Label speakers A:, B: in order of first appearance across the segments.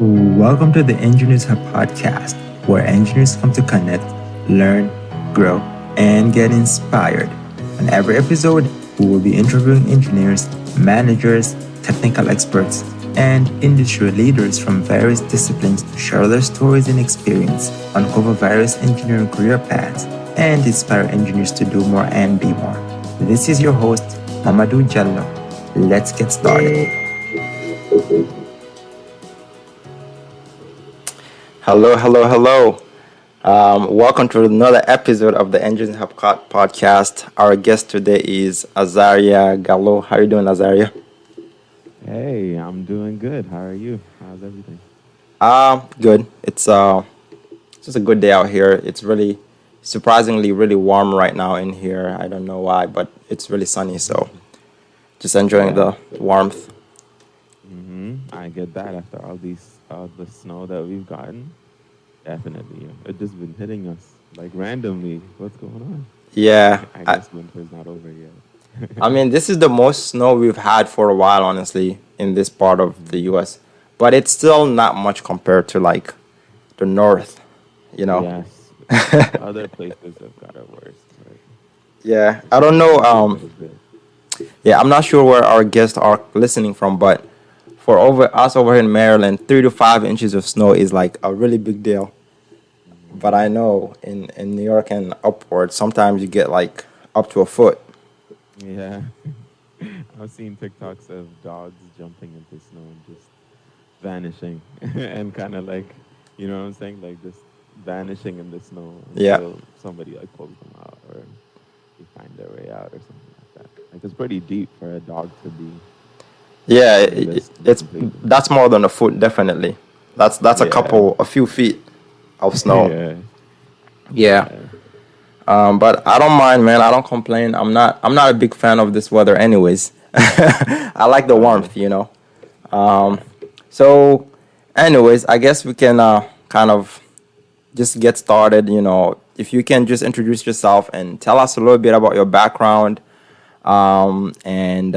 A: Welcome to the Engineers Hub podcast, where engineers come to connect, learn, grow, and get inspired. On every episode, we will be interviewing engineers, managers, technical experts, and industry leaders from various disciplines to share their stories and experience, uncover various engineering career paths, and inspire engineers to do more and be more. This is your host, Mamadou Jallo. Let's get started. Hello, hello, hello. Welcome to another episode of the Engines Hub podcast. Our guest today is Azaria Gallo. How are you doing, Azaria?
B: Hey, I'm doing good. How are you? How's everything?
A: Good. It's just a good day out here. It's really surprisingly really warm right now in here. I don't know why, but it's really sunny, so just enjoying
B: Yeah.
A: the warmth.
B: I get that after all the snow that we've gotten. Definitely. It's just been hitting us like randomly. What's going on?
A: Yeah,
B: I
A: I,
B: guess winter's not over yet.
A: I mean, this is the most snow we've had for a while, honestly, in this part of the U.S. But it's still not much compared to like the north, you know.
B: Yes. Other places have got it worse, but
A: Yeah,
B: it's
A: I don't know.
B: it is what it is.
A: Yeah, I'm not sure where our guests are listening from, but for over us over here in Maryland, 3 to 5 inches of snow is like a really big deal. But I
B: hmm
A: know in New York and upwards, sometimes you get like up to a foot.
B: Yeah. I've seen TikToks of dogs jumping into snow and just vanishing and kind of like, you know what I'm saying? Like just vanishing in the snow
A: Yeah,
B: until somebody like pulls them out or they find their way out or something like that. Like it's pretty deep for a dog to be
A: yeah,
B: in this
A: it's
B: completely.
A: that's more than a foot, definitely. That's
B: Yeah.
A: a few feet of snow.
B: Yeah.
A: Yeah.
B: Yeah.
A: But I don't mind, man. I don't complain. I'm not a big fan of this weather, anyways. I like the
B: Right.
A: warmth, you know.
B: Yeah.
A: So, anyways, I guess we can kind of just get started. If you can just introduce yourself and tell us a little bit about your background, and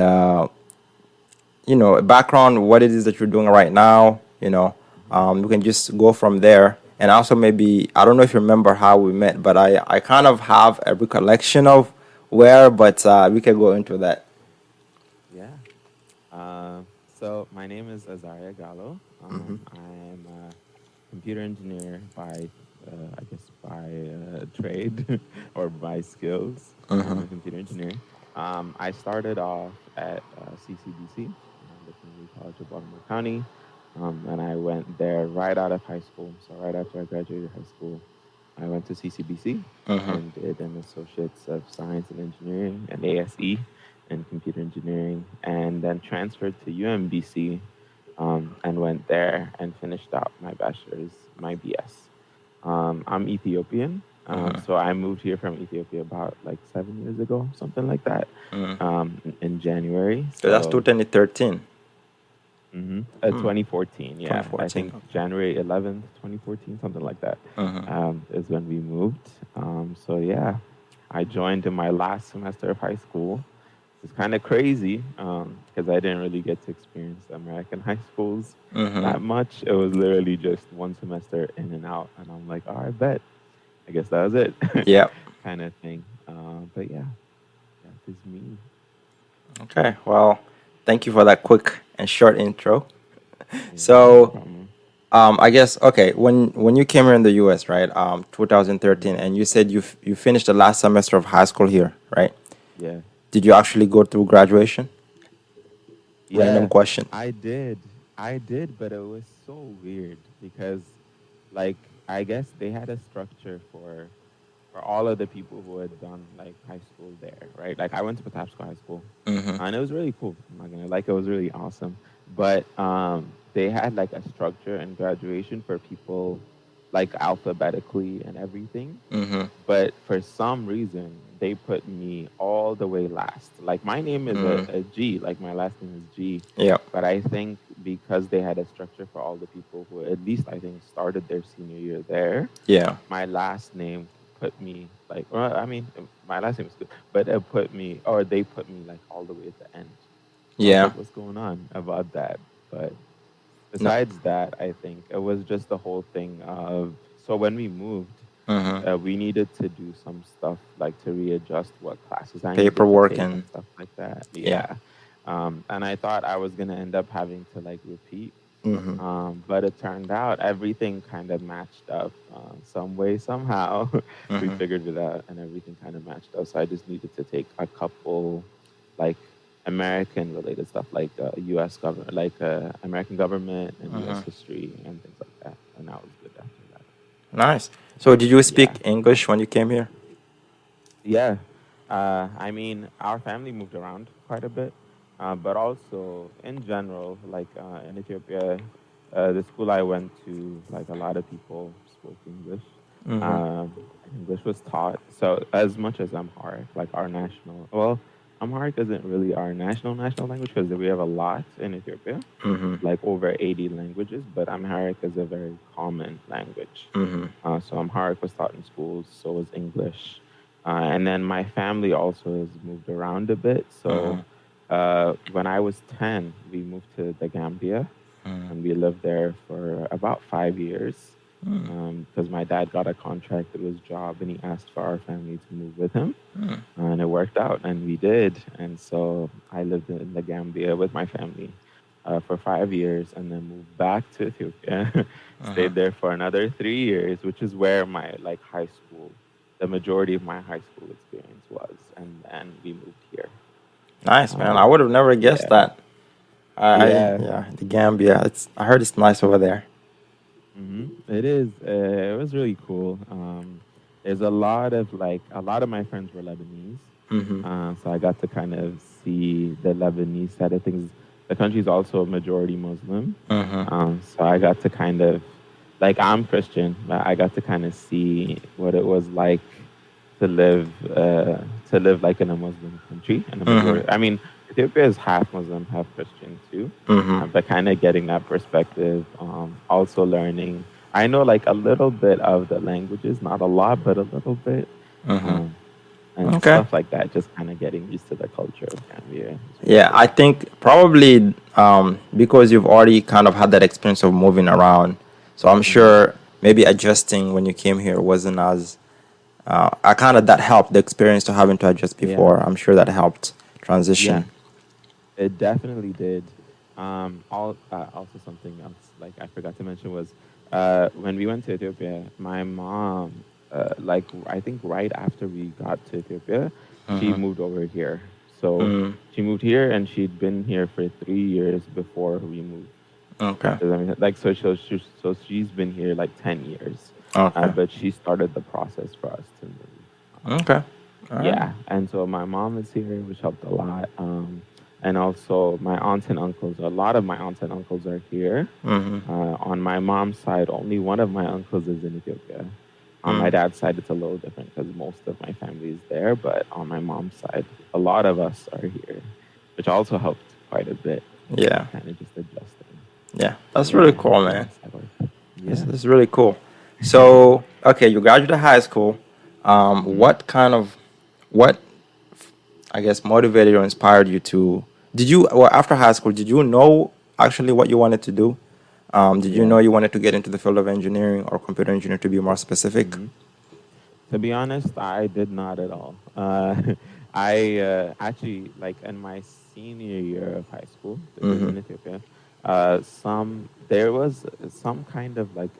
A: background, what it is that you're doing right now.
B: hmm
A: We can just go from there. And also, maybe I don't know if you remember how we met, but I kind of have a recollection of where, but we can go into that.
B: Yeah. Uh, so my name is Azaria Gallo.
A: Hmm.
B: I'm a computer engineer by, I guess, by trade or by skills. I'm
A: Hmm.
B: a computer engineer. I started off at CCBC, the Community College of Baltimore County, and I went there right out of high school. So right after I graduated high school, I went to CCBC
A: Hmm.
B: and did an Associates of Science and Engineering, an ASE in computer engineering, and then transferred to UMBC and went there and finished out my bachelor's, my BS. I'm Ethiopian,
A: Hmm.
B: so I moved here from Ethiopia about like 7 years ago, something like that,
A: Hmm.
B: in January.
A: So that's
B: So
A: 2013.
B: 2014, yeah. I
A: 2014.
B: think January 11th, 2014, something like that,
A: Hmm.
B: is when we moved. So yeah, I joined in my last semester of high school. It's kind of crazy because I didn't really get to experience American high schools
A: Hmm.
B: that much. It was literally just one semester in and out, and I'm like, all right, bet. I guess that was it,
A: Yeah.
B: kind of thing. But yeah, that is me.
A: Okay. Well, thank you for that quick and short intro.
B: Yeah, no
A: So,
B: problem.
A: I guess okay. When you came here in the U.S., right? 2013,
B: hmm
A: and you said you finished the last semester of high school here, right?
B: Yeah.
A: Did you actually go through graduation? Random
B: Yes,
A: question.
B: I did. I did, but it was so weird because, like, I guess they had a structure for all of the people who had done like high school there, right? Like, I went to Patapsco High School,
A: Mm-hmm.
B: and it was really cool. I'm not gonna like it was really awesome, but they had like a structure and graduation for people like alphabetically and everything.
A: Mm-hmm.
B: But for some reason they put me all the way last. Like my name is
A: Mm.
B: a G, like my last name is G.
A: Yeah.
B: But I think because they had a structure for all the people who at least I think started their senior year there,
A: Yeah.
B: my last name put me like, well, I mean, my last name is good, but it put me, or they put me like all the way at the end. So I was
A: Yeah.
B: like, what's going on about that? But
A: No.
B: Besides that, I think it was just the whole thing of, so when we moved,
A: Mm-hmm.
B: we needed to do some stuff like to readjust what classes I needed to
A: Paperwork
B: take and
A: and
B: stuff like that.
A: yeah.
B: Yeah. And I thought I was gonna end up having to like repeat,
A: Mm-hmm.
B: but it turned out everything kind of matched up some way, somehow. We
A: Mm-hmm.
B: figured it out and everything kind of matched up. So I just needed to take a couple like American related stuff, like US government, like American government and US
A: Mm-hmm.
B: history and things like that. And that was good after that.
A: Nice. So did you
B: Yeah.
A: speak English when you came here?
B: Yeah. I mean, our family moved around quite a bit, but also in general, like in Ethiopia, the school I went to, like a lot of people spoke English.
A: Mm-hmm.
B: Um, English was taught. So as much as Amharic, like our national, well, Amharic isn't really our national language because we have a lot in Ethiopia,
A: Mm-hmm.
B: like over 80 languages, but Amharic is a very common language.
A: Mm-hmm.
B: So Amharic was taught in schools, so was English. And then my family also has moved around a bit.
A: Mm-hmm.
B: So when I was 10, we moved to the Gambia
A: Mm-hmm.
B: and we lived there for about 5 years because my dad got a contract through his job and he asked for our family to move with him.
A: Mm-hmm.
B: And it worked out and we did. And so I lived in the Gambia with my family for 5 years and then moved back to Ethiopia.
A: Mm-hmm.
B: Stayed there for another 3 years, which is where my like high school, the majority of my high school experience was. And then we moved here.
A: Nice, man. I would have never guessed
B: Yeah.
A: that.
B: Yeah.
A: Yeah, the Gambia. It's I heard it's nice over there.
B: It is. It was really cool. There's a lot of like a lot of my friends were Lebanese,
A: Mm-hmm.
B: so I got to kind of see the Lebanese side of things. The country's also a majority Muslim,
A: Mm-hmm.
B: so I got to kind of like I'm Christian, but I got to kind of see what it was like to live like in a Muslim country and a
A: Mm-hmm.
B: majority. I mean, Ethiopia is half Muslim, half Christian too,
A: Mm-hmm.
B: but kind of getting that perspective. Also learning. I know like a little bit of the languages, not a lot, but a little bit,
A: Mm-hmm.
B: um, and
A: Okay.
B: stuff like that. Just kind of getting used to the culture of Gambia. It's really
A: Yeah, I
B: cool.
A: think probably because you've already kind of had that experience of moving around, so I'm
B: Hmm.
A: sure maybe adjusting when you came here wasn't as I kind of that helped the experience to having to adjust
B: Yeah,
A: before. I'm sure that helped
B: yeah.
A: transition.
B: It definitely did. Also, something else like I forgot to mention was when we went to Ethiopia, my mom, like I think right after we got to Ethiopia, she
A: Mm-hmm.
B: moved over here. So
A: Mm,
B: she moved here, and she'd been here for 3 years before we moved.
A: okay.
B: Does that make sense? Like so she's been here like 10 years,
A: Okay.
B: but she started the process for us to move.
A: Okay. All right.
B: Yeah, and so my mom is here, which helped a lot. And also my aunts and uncles. A lot of my aunts and uncles are here.
A: Mm-hmm.
B: On my mom's side, only one of my uncles is in Ethiopia. On my
A: Mm.
B: dad's side, it's a little different because most of my family is there. But on my mom's side, a lot of us are here, which also helped quite a bit.
A: Yeah.
B: Kind of just adjusting
A: Yeah.
B: to
A: That's really
B: where
A: cool,
B: the
A: man.
B: rest of us.
A: This
B: Yeah.
A: is really cool. So, okay, you graduated high school.
B: Hmm.
A: What kind of what I guess motivated or inspired you to? Did you well after high school? Did you know actually what you wanted to do? Did you know
B: Yeah.
A: you wanted to get into the field of engineering or computer engineering to be more specific?
B: Hmm. To be honest, I did not at all. I actually like in my senior year of high school. This is
A: Mm-hmm.
B: in Ethiopia. There was some kind of like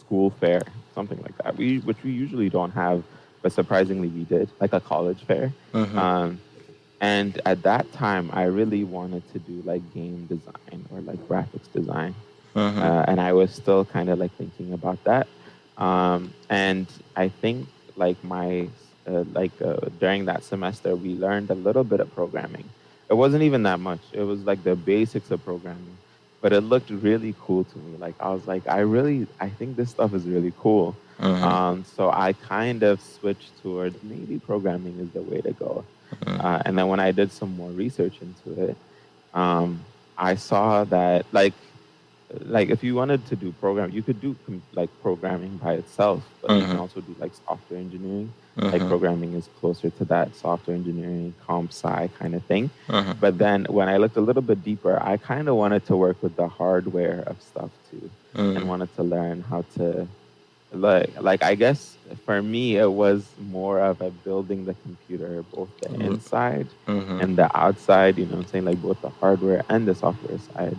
B: school fair, something like that. Which we usually don't have, but surprisingly we did, like a college fair.
A: Mm-hmm.
B: Um, and at that time, I really wanted to do like game design or like graphics design,
A: Mm-hmm.
B: and I was still kind of like thinking about that. And I think like during that semester, we learned a little bit of programming. It wasn't even that much. It was like the basics of programming, but it looked really cool to me. Like I was like, I think this stuff is really cool.
A: Mm-hmm.
B: So I kind of switched towards maybe programming is the way to go. And then when I did some more research into it, I saw that like like if you wanted to do program, you could do like programming by itself, but you can
C: Mm-hmm.
B: also do like software engineering. Like
C: Mm-hmm.
B: programming is closer to that software engineering, comp sci kind of thing.
C: Mm-hmm.
B: But then when I looked a little bit deeper, I kind of wanted to work with the hardware of stuff too, and
C: Mm-hmm.
B: wanted to learn how to like I guess for me it was more of a building the computer, both the inside
C: Mm-hmm.
B: and the outside, you know what I'm saying, like both the hardware and the software side.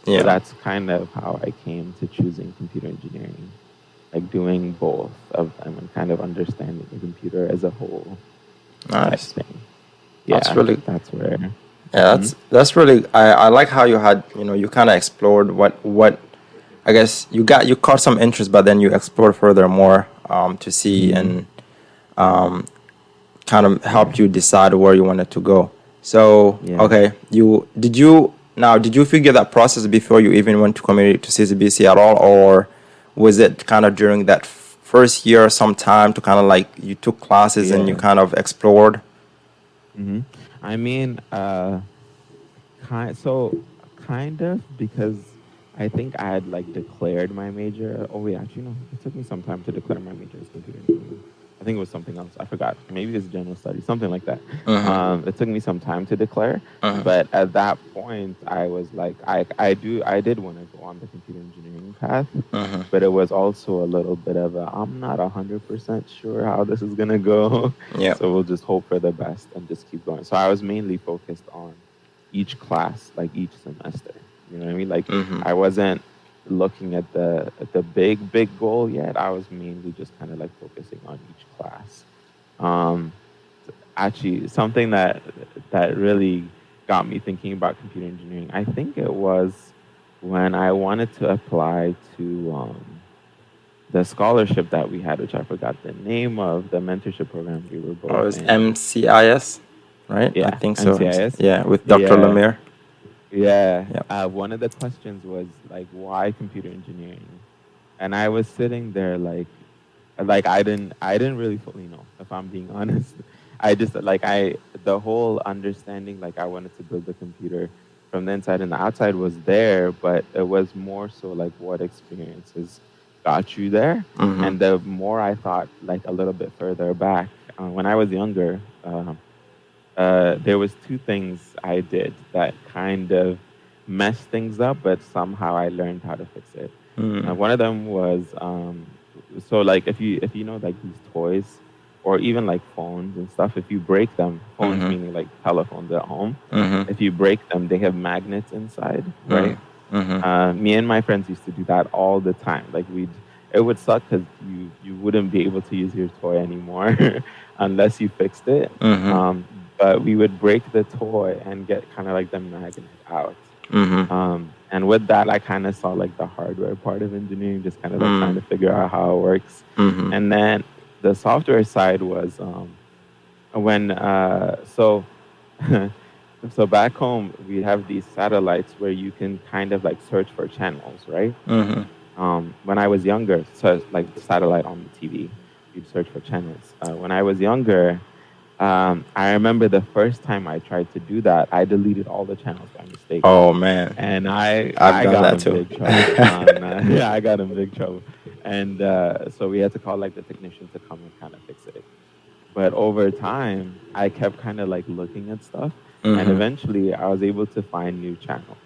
B: So
C: Yeah.
B: that's kind of how I came to choosing computer engineering, like doing both of them and kind of understanding the computer as a whole type
C: Nice.
B: thing.
C: That's
B: Yeah,
C: really
B: that's where.
C: Yeah,
B: Hmm.
C: that's really I like how you had, you kind of explored what I guess you caught some interest, but then you explored further more to see,
B: Hmm.
C: and kind of helped you decide where you wanted to go. So
B: Yeah.
C: okay, did you figure that process before you even went to community to CCBC at all, or was it kind of during that first year sometime to kind of like you took classes and you
B: Yeah.
C: kind of explored?
B: Hmm. I mean, kind of because I think I had like declared my major. Oh wait, actually no, it took me some time to declare my major as computer engineering. I think it was something else. I forgot. Maybe it's general studies, something like that.
C: Mm-hmm.
B: It took me some time to declare,
C: Mm-hmm.
B: but at that point, I was like, I did want to go on the computer engineering path,
C: Mm-hmm.
B: but it was also a little bit of a I'm not 100% sure how this is gonna go,
C: Yeah.
B: so we'll just hope for the best and just keep going. So I was mainly focused on each class, like each semester. You know what I mean? Like
C: Mm-hmm.
B: I wasn't looking at the big goal yet. I was mainly just kind of like focusing on each class. Um, Actually, something that really got me thinking about computer engineering, I think it was when I wanted to apply to the scholarship that we had, which I forgot the name of, the mentorship program we were
C: Oh,
B: both
C: it's
B: in.
C: MCIS, right? I
B: Yeah,
C: think so.
B: NCIS.
C: Yeah, with Dr.
B: Yeah.
C: Lemire.
B: Yeah.
C: Yeah.
B: One of the questions was like, why computer engineering? And I was sitting there like I didn't really fully know, if I'm being honest. I just like the whole understanding, like I wanted to build a computer from the inside and the outside was there, but it was more so like what experiences got you there.
C: Mm-hmm.
B: And the more I thought like a little bit further back, when I was younger, there was two things I did that kind of messed things up, but somehow I learned how to fix it.
C: Mm-hmm.
B: One of them was so like if you know like these toys or even like phones and stuff, if you break them, phones
C: Mm-hmm.
B: meaning like telephones at home,
C: Mm-hmm.
B: if you break them, they have magnets inside, right?
C: Mm-hmm.
B: Me and my friends used to do that all the time. Like it would suck because you wouldn't be able to use your toy anymore unless you fixed it.
C: Mm-hmm.
B: But we would break the toy and get kind of like the magnet out.
C: Mm-hmm.
B: And with that, I kind of saw like the hardware part of engineering, just kind of like trying
C: Mm-hmm.
B: to figure out how it works.
C: Mm-hmm.
B: And then the software side was when so so back home we have these satellites where you can kind of like search for channels, right?
C: Mm-hmm.
B: When I was younger, so like the satellite on the TV, you'd search for channels. When I was younger, I remember the first time I tried to do that, I deleted all the channels by mistake,
C: Oh man,
B: and
C: I've
B: I
C: done
B: got
C: that
B: in
C: too.
B: big trouble. No, yeah, I got in big trouble, and so we had to call like the technician to come and kind of fix it. But over time, I kept kind of like looking at stuff, and
C: Mm-hmm.
B: eventually, I was able to find new channels.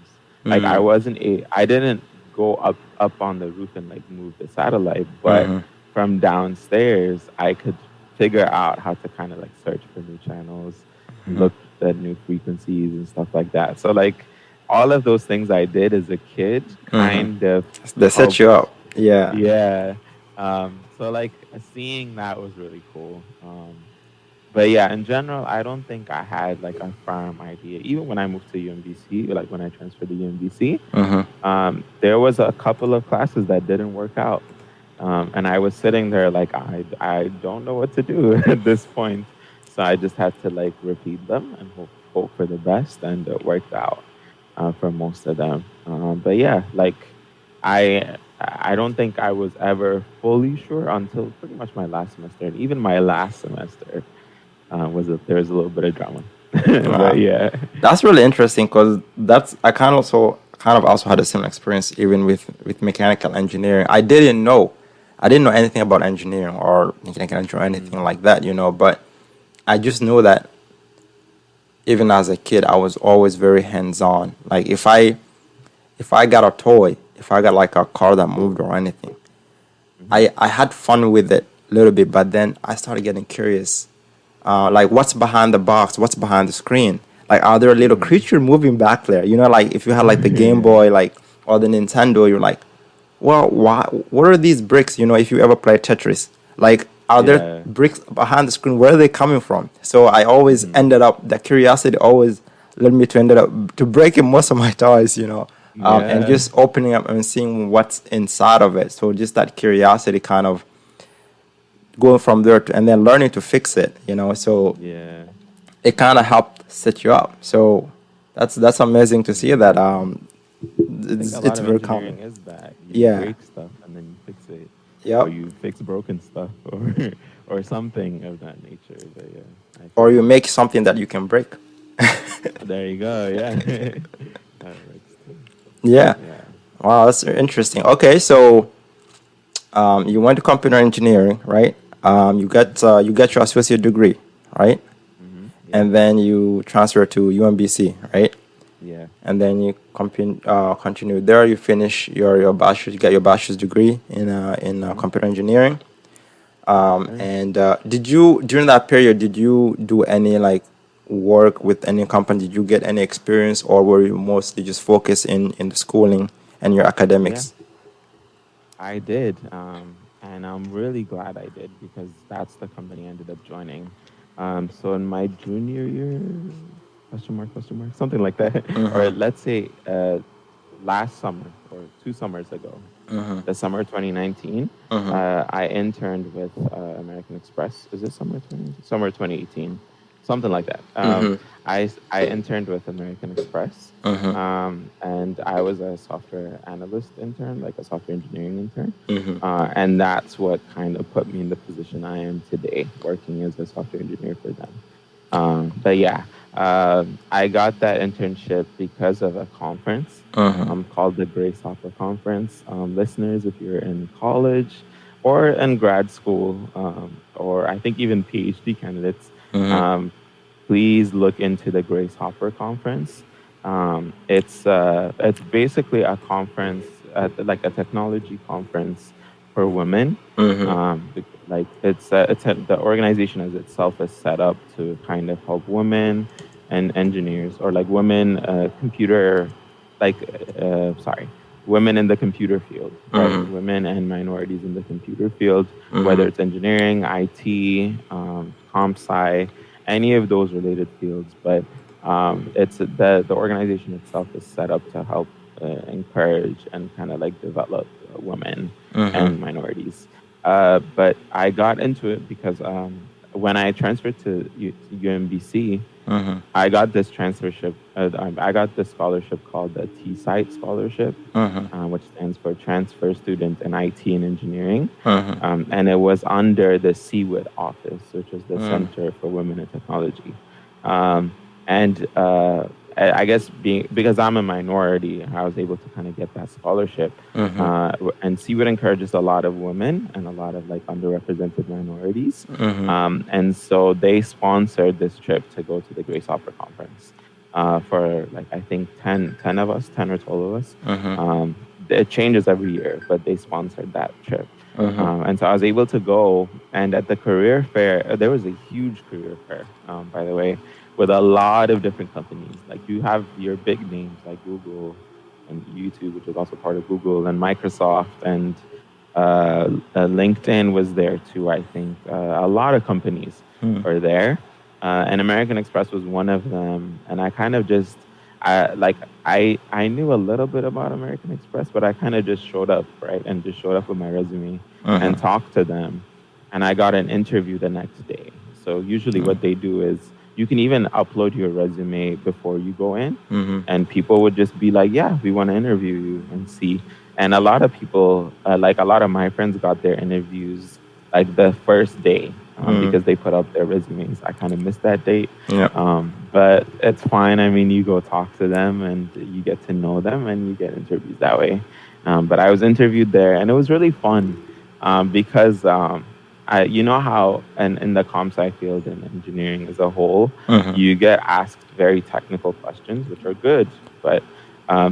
B: Like
C: Mm-hmm.
B: I didn't go up on the roof and like move the satellite, but
C: Mm-hmm.
B: from downstairs, I could figure out how to kind of like search for new channels,
C: Mm-hmm.
B: look at new frequencies and stuff like that. So like all of those things I did as a kid
C: Mm-hmm.
B: kind of
C: They set you
B: helped.
C: up. Yeah.
B: Yeah. So like seeing that was really cool. But yeah, in general, I don't think I had like a firm idea. Even when I moved to UMBC, like when I transferred to UMBC,
C: Mm-hmm.
B: there was a couple of classes that didn't work out. And I was sitting there like I don't know what to do at this point. So I just had to like repeat them and hope for the best, and it worked out for most of them. But yeah, like I don't think I was ever fully sure until pretty much my last semester, and even my last semester there was a little bit of drama. But
C: Wow.
B: yeah.
C: That's really interesting because I kind of kind of also had the same experience even with mechanical engineering. I didn't know anything about engineering or mechanical engineering or anything like that, but I just knew that even as a kid, I was always very hands-on. Like if I got a toy, if I got like a car that moved or anything,
B: Mm-hmm.
C: I had fun with it a little bit, but then I started getting curious. Like what's behind the box? What's behind the screen? Like are there little
B: Mm-hmm.
C: creature moving back there? Like if you had like the Game
B: Yeah.
C: Boy, like or the Nintendo, you're like, well, why? What are these bricks? If you ever play Tetris, like are there
B: Yeah.
C: bricks behind the screen? Where are they coming from? So I always
B: Mm-hmm.
C: ended up that curiosity always led me to ended up to breaking most of my toys, and
B: Yeah.
C: just opening up and seeing what's inside of it. So just that curiosity kind of going from there and then learning to fix it. So
B: Yeah.
C: it kind of helped set you up. So that's amazing to see that
B: Exactly. I think a
C: it's
B: lot of
C: very common.
B: engineering is that you
C: Yeah.
B: break stuff and then you fix it, or
C: Yep.
B: you fix broken stuff, or or something of that nature. But yeah, I
C: Or
B: feel
C: you
B: you.
C: make something that you can break.
B: There you go. Yeah, that works too.
C: Yeah.
B: Yeah.
C: Wow, that's interesting. Okay, so you went to computer engineering, right? You got your associate degree, right?
B: Mm-hmm. Yeah.
C: And then you transfer to UMBC, right?
B: Yeah.
C: And then you continue there. You finish your bachelor's. You get your bachelor's degree in
B: Mm-hmm.
C: computer engineering.
B: Yes, sir.
C: And did you during that period did you do any like work with any company? Did you get any experience, or were you mostly just focused in the schooling and your
B: Yeah,
C: academics?
B: I did, and I'm really glad I did because that's the company I ended up joining. So in my junior year, question mark, something like that, or
C: Mm-hmm.
B: let's say last summer or 2 summers ago,
C: Mm-hmm.
B: the summer 2019,
C: Mm-hmm.
B: I interned with American Express. Is it summer 2018, something like that.
C: Mm-hmm.
B: I interned with American Express,
C: Mm-hmm.
B: and I was a software analyst intern, like a software engineering intern,
C: Mm-hmm.
B: and that's what kind of put me in the position I am today, working as a software engineer for them. But yeah, I got that internship because of a conference
C: Mm-hmm.
B: called the Grace Hopper Conference. Listeners, if you're in college or in grad school, or I think even PhD candidates,
C: Mm-hmm.
B: um, please look into the Grace Hopper Conference. It's basically a conference, like a technology conference for women.
C: Mm-hmm.
B: Like the organization as itself is set up to kind of help women and engineers, or like women like sorry women in the computer field, right?
C: Mm-hmm.
B: Women and minorities in the computer field, whether
C: Mm-hmm.
B: it's engineering, IT, comp sci, any of those related fields. But it's the organization itself is set up to help encourage and kind of like develop women
C: Mm-hmm.
B: and minorities. But I got into it because when I transferred to UMBC,
C: Mm-hmm.
B: I got this transfership. I got this scholarship called the T-Site Scholarship,
C: Mm-hmm.
B: which stands for Transfer Student in IT and Engineering,
C: Mm-hmm.
B: and it was under the CWIT office, which is the Center for Women in Technology. Um, and I guess because I'm a minority, I was able to kind of get that scholarship.
C: Mm-hmm.
B: And CWIT encourages a lot of women and a lot of like underrepresented minorities.
C: Mm-hmm.
B: And so they sponsored this trip to go to the Grace Hopper Conference for like, I think 10 of us, 10 or 12 of us.
C: Mm-hmm.
B: It changes every year, but they sponsored that trip.
C: Mm-hmm.
B: And so I was able to go. And at the career fair, there was a huge career fair, by the way, with a lot of different companies. Like you have your big names like Google and YouTube, which is also part of Google, and Microsoft, and LinkedIn was there too. I think a lot of companies were there, and American Express was one of them. And I kind of just, I knew a little bit about American Express, but I kind of just showed up, right, and just showed up with my resume and
C: Mm-hmm.
B: talked to them, and I got an interview the next day. So usually, what they do is you can even upload your resume before you go in,
C: Mm-hmm.
B: and people would just be like, "Yeah, we want to interview you and see." And a lot of people, like a lot of my friends, got their interviews like the first day. because they put up their resumes. I kind of missed that date,
C: Yeah.
B: but it's fine. I mean, you go talk to them and you get to know them and you get interviews that way. But I was interviewed there and it was really fun because you know how in the comp sci field and engineering as a whole, you get asked very technical questions, which are good, but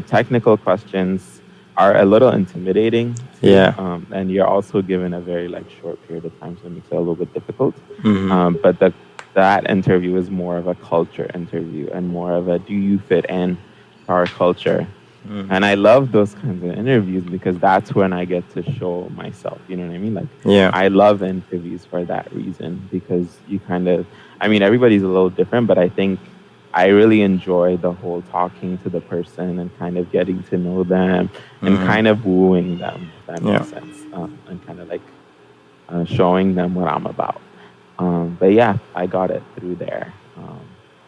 B: technical questions are a little intimidating too.
C: Yeah.
B: And you're also given a very like short period of time, so it makes it a little bit difficult. But that interview is more of a culture interview and more of a do you fit in to our culture. And I love those kinds of interviews because that's when I get to show myself. You know what I mean? Like,
C: Yeah.
B: I love interviews for that reason because you kind of, I mean, everybody's a little different, but I think I really enjoy the whole talking to the person and kind of getting to know them and kind of wooing them, if that makes sense, and kind of like showing them what I'm about. But yeah, I got it through there.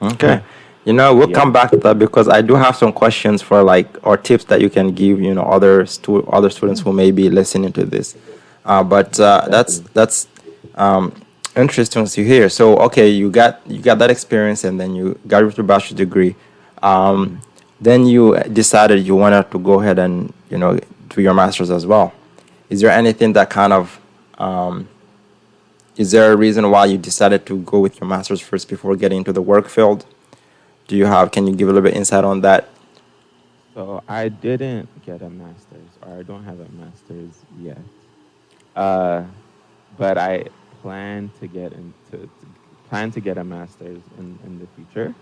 C: Okay. You know, we'll come back to that because I do have some questions for like or tips that you can give, you know, other students who may be listening to this. But that's interesting to hear. So okay, you got that experience and then you got your bachelor's degree. Then you decided you wanted to go ahead and do your master's as well. Is there anything that kind of is there a reason why you decided to go with your master's first before getting into the work field? Can you give a little bit insight on that?
B: So I didn't get a master's, or I don't have a master's yet. Uh, but I plan to get a master's in the future.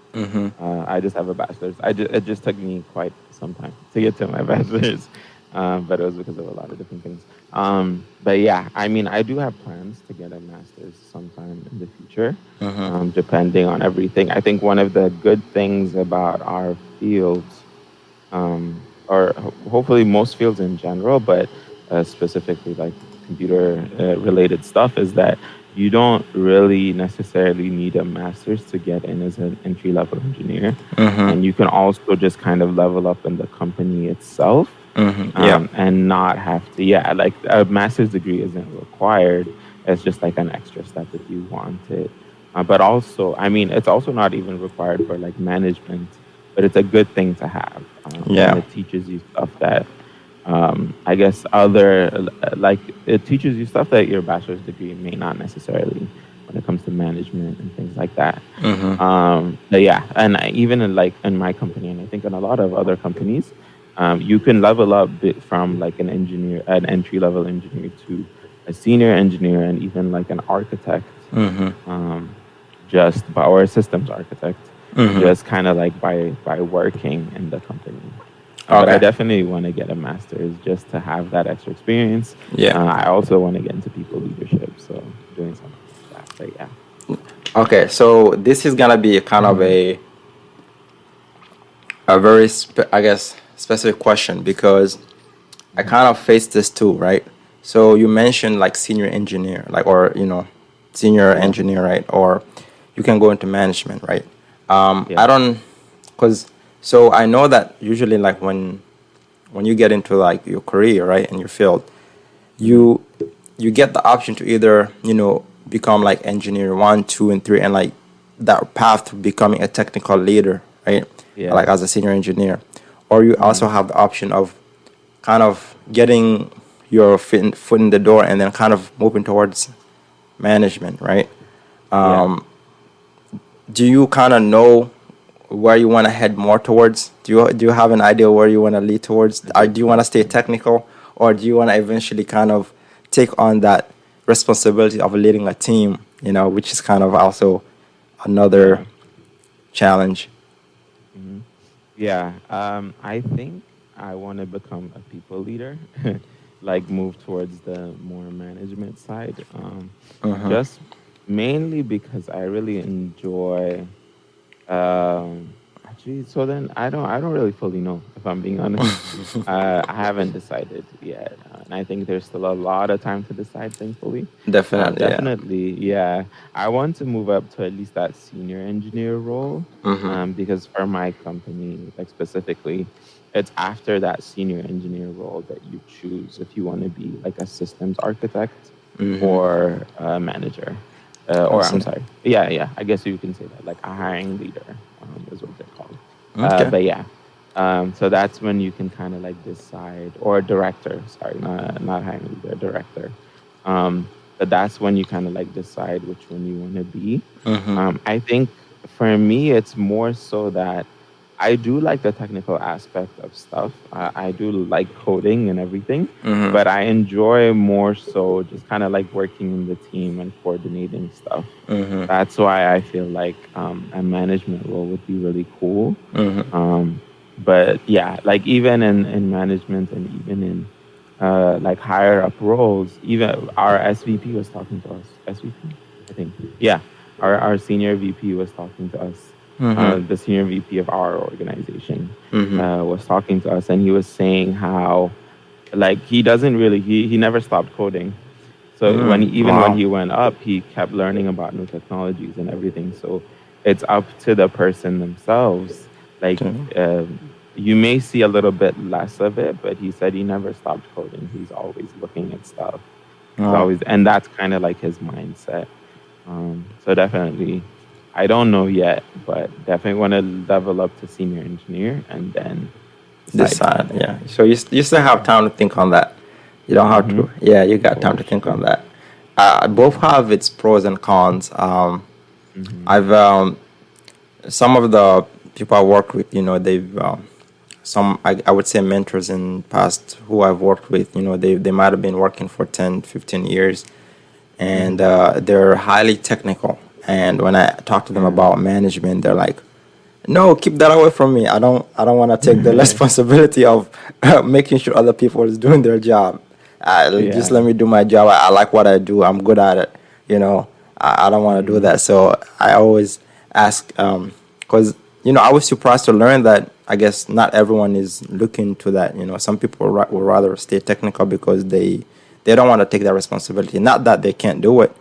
B: I just have a bachelor's. It just took me quite some time to get to my bachelor's, but it was because of a lot of different things. But yeah, I mean, I do have plans to get a master's sometime in the future, depending on everything. I think one of the good things about our field, or hopefully most fields in general, but specifically like computer related stuff, is that you don't really necessarily need a master's to get in as an entry level engineer, and you can also just kind of level up in the company itself. And not have to, like a master's degree isn't required. It's just like an extra step if you want it. But also, I mean, it's also not even required for like management, but it's a good thing to have. And it teaches you stuff that, I guess, it teaches you stuff that your bachelor's degree may not necessarily when it comes to management and things like that. But yeah, and even in my company, and I think in a lot of other companies, you can level up from like an entry level engineer to a senior engineer, and even like an architect, or a systems architect, just kind of like by working in the company. But I definitely want to get a master's just to have that extra experience. I also want to get into people leadership, so doing something like that. But yeah.
C: Okay, so this is gonna be kind of a very specific question because I kind of face this too, right? So you mentioned like senior engineer, senior engineer, right? Or you can go into management, right? I don't, so I know that usually like when you get into like your career, right, in your field, you get the option to either become like engineer 1, 2, and 3, and like that path to becoming a technical leader, right? Like as a senior engineer, or you also have the option of kind of getting your foot in the door and then kind of moving towards management, right? Do you kind of know where you want to head more towards? Do you have an idea where you want to lead towards? Or do you want to stay technical, or do you want to eventually kind of take on that responsibility of leading a team, which is kind of also another challenge?
B: Yeah, I think I want to become a people leader, like move towards the more management side. Just mainly because I really enjoy. Actually, so then I don't really fully know, if I'm being honest. I haven't decided yet, and I think there's still a lot of time to decide. Thankfully, definitely, yeah. I want to move up to at least that senior engineer role, because for my company, like specifically, it's after that senior engineer role that you choose if you want to be like a systems architect or a manager.
C: I
B: or I'm
C: see.
B: sorry, yeah, I guess you can say that, like a hiring leader, is what they're called.
C: Okay.
B: But yeah, so that's when you can kind of like decide, or a director, sorry, not hiring leader, director. But that's when you kind of like decide which one you want to be.
C: Mm-hmm.
B: I think for me, it's more so that I do like the technical aspect of stuff. I do like coding and everything,
C: Mm-hmm.
B: but I enjoy more so just kind of like working in the team and coordinating stuff.
C: Mm-hmm.
B: That's why I feel like a management role would be really cool.
C: Mm-hmm.
B: Um, but yeah, like even in management and even in like higher up roles, even our SVP was talking to us. SVP, I think. Yeah, our senior VP was talking to us.
C: Mm-hmm.
B: The senior VP of our organization
C: Mm-hmm.
B: was talking to us, and he was saying how like he doesn't really he never stopped coding. So even when
C: Wow.
B: he went up, he kept learning about new technologies and everything. So it's up to the person themselves. Like
C: Okay.
B: you may see a little bit less of it, but he said he never stopped coding. He's always looking at stuff. He's
C: Wow.
B: always, and that's kind of like his mindset. So definitely, I don't know yet, but definitely want to level up to senior engineer and then
C: This
B: decide from
C: side,
B: there.
C: yeah. So you still have time to think on that. You don't have
B: Mm-hmm.
C: to. Yeah, you got time
B: For
C: to think on
B: sure.
C: that. Both have its pros and cons.
B: Mm-hmm.
C: I've some of the people I work with, they've some I would say mentors in past who I've worked with, they might have been working for 10, 15 years, and
B: Mm-hmm.
C: they're highly technical. And when I talk to them
B: Yeah.
C: about management, they're like, no, keep that away from me. I don't want to take the responsibility of making sure other people is doing their job. Just let
B: Yeah.
C: me do my job. I like what I do. I'm good at it. I don't want to do
B: Mm-hmm.
C: that. So I always ask, because I was surprised to learn that I guess not everyone is looking to that. Some people will rather stay technical because they don't want to take that responsibility. Not that they can't do it.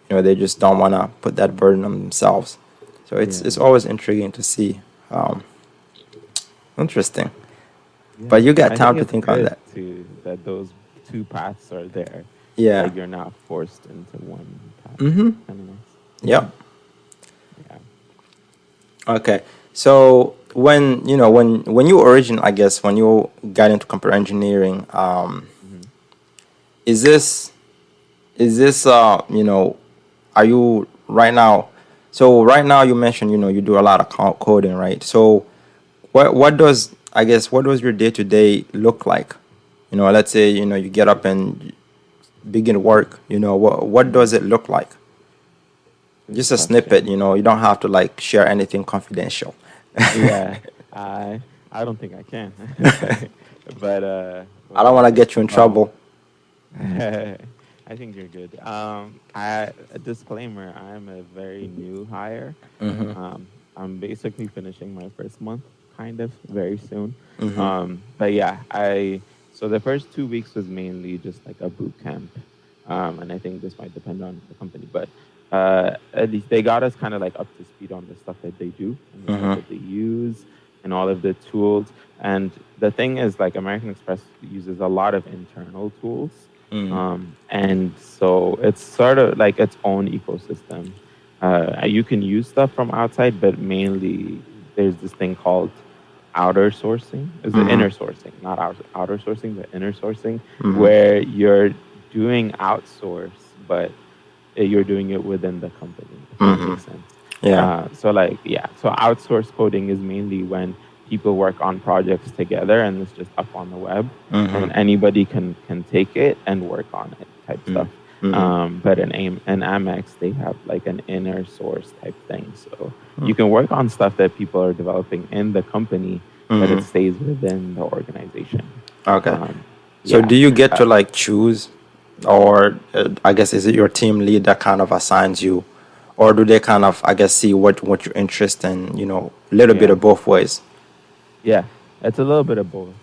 C: They just don't want to put that burden on themselves. So it's
B: Yeah.
C: always intriguing to see. Um, Interesting. But
B: Yeah.
C: you got
B: I
C: time
B: think
C: to
B: it's
C: think on
B: good
C: that.
B: to that those two paths are there.
C: Yeah.
B: Like you're not forced into one path.
C: Mm-hmm.
B: Kind of nice. Yeah.
C: Yep.
B: Yeah.
C: Okay. So when you I guess when you got into computer engineering,
B: Mm-hmm.
C: is this are you right now? So right now you mentioned you do a lot of coding, right? So what does I guess what does your day to day look like? Let's say you get up and begin work. What
B: Mm-hmm.
C: does it look like?
B: Good
C: Just a snippet.
B: question.
C: You don't have to like share anything confidential.
B: Yeah. I don't think I can. but
C: I
B: but
C: don't want to
B: yeah.
C: get you in trouble.
B: I think you're good. A disclaimer, I'm a very new hire.
C: Mm-hmm.
B: I'm basically finishing my first month, kind of, very soon.
C: Mm-hmm.
B: But yeah, so the first 2 weeks was mainly just like a boot camp. And I think this might depend on the company, but at least they got us kind of like up to speed on the stuff that they do and the stuff
C: Mm-hmm.
B: that they use and all of the tools. And the thing is, like, American Express uses a lot of internal tools.
C: Mm-hmm.
B: And so it's sort of like its own ecosystem. You can use stuff from outside, but mainly there's this thing called outer sourcing. Is it
C: Mm-hmm.
B: inner sourcing? Not outer sourcing, but inner sourcing,
C: Mm-hmm.
B: where you're doing outsource, but you're doing it within the company, if that
C: Mm-hmm.
B: makes sense.
C: Yeah.
B: So like, yeah, so outsource coding is mainly when people work on projects together and it's just up on the web and
C: Mm-hmm.
B: anybody can take it and work on it type stuff.
C: Mm-hmm.
B: But in Amex, they have like an inner source type thing. So
C: Mm-hmm.
B: you can work on stuff that people are developing in the company, but it
C: Mm-hmm.
B: stays within the organization.
C: Okay.
B: Um,
C: So
B: yeah.
C: do you get to like choose, or I guess is it your team lead that kind of assigns you, or do they kind of I guess see what you're interested in? A little bit
B: Yeah.
C: of both ways.
B: Yeah, it's a little bit of both.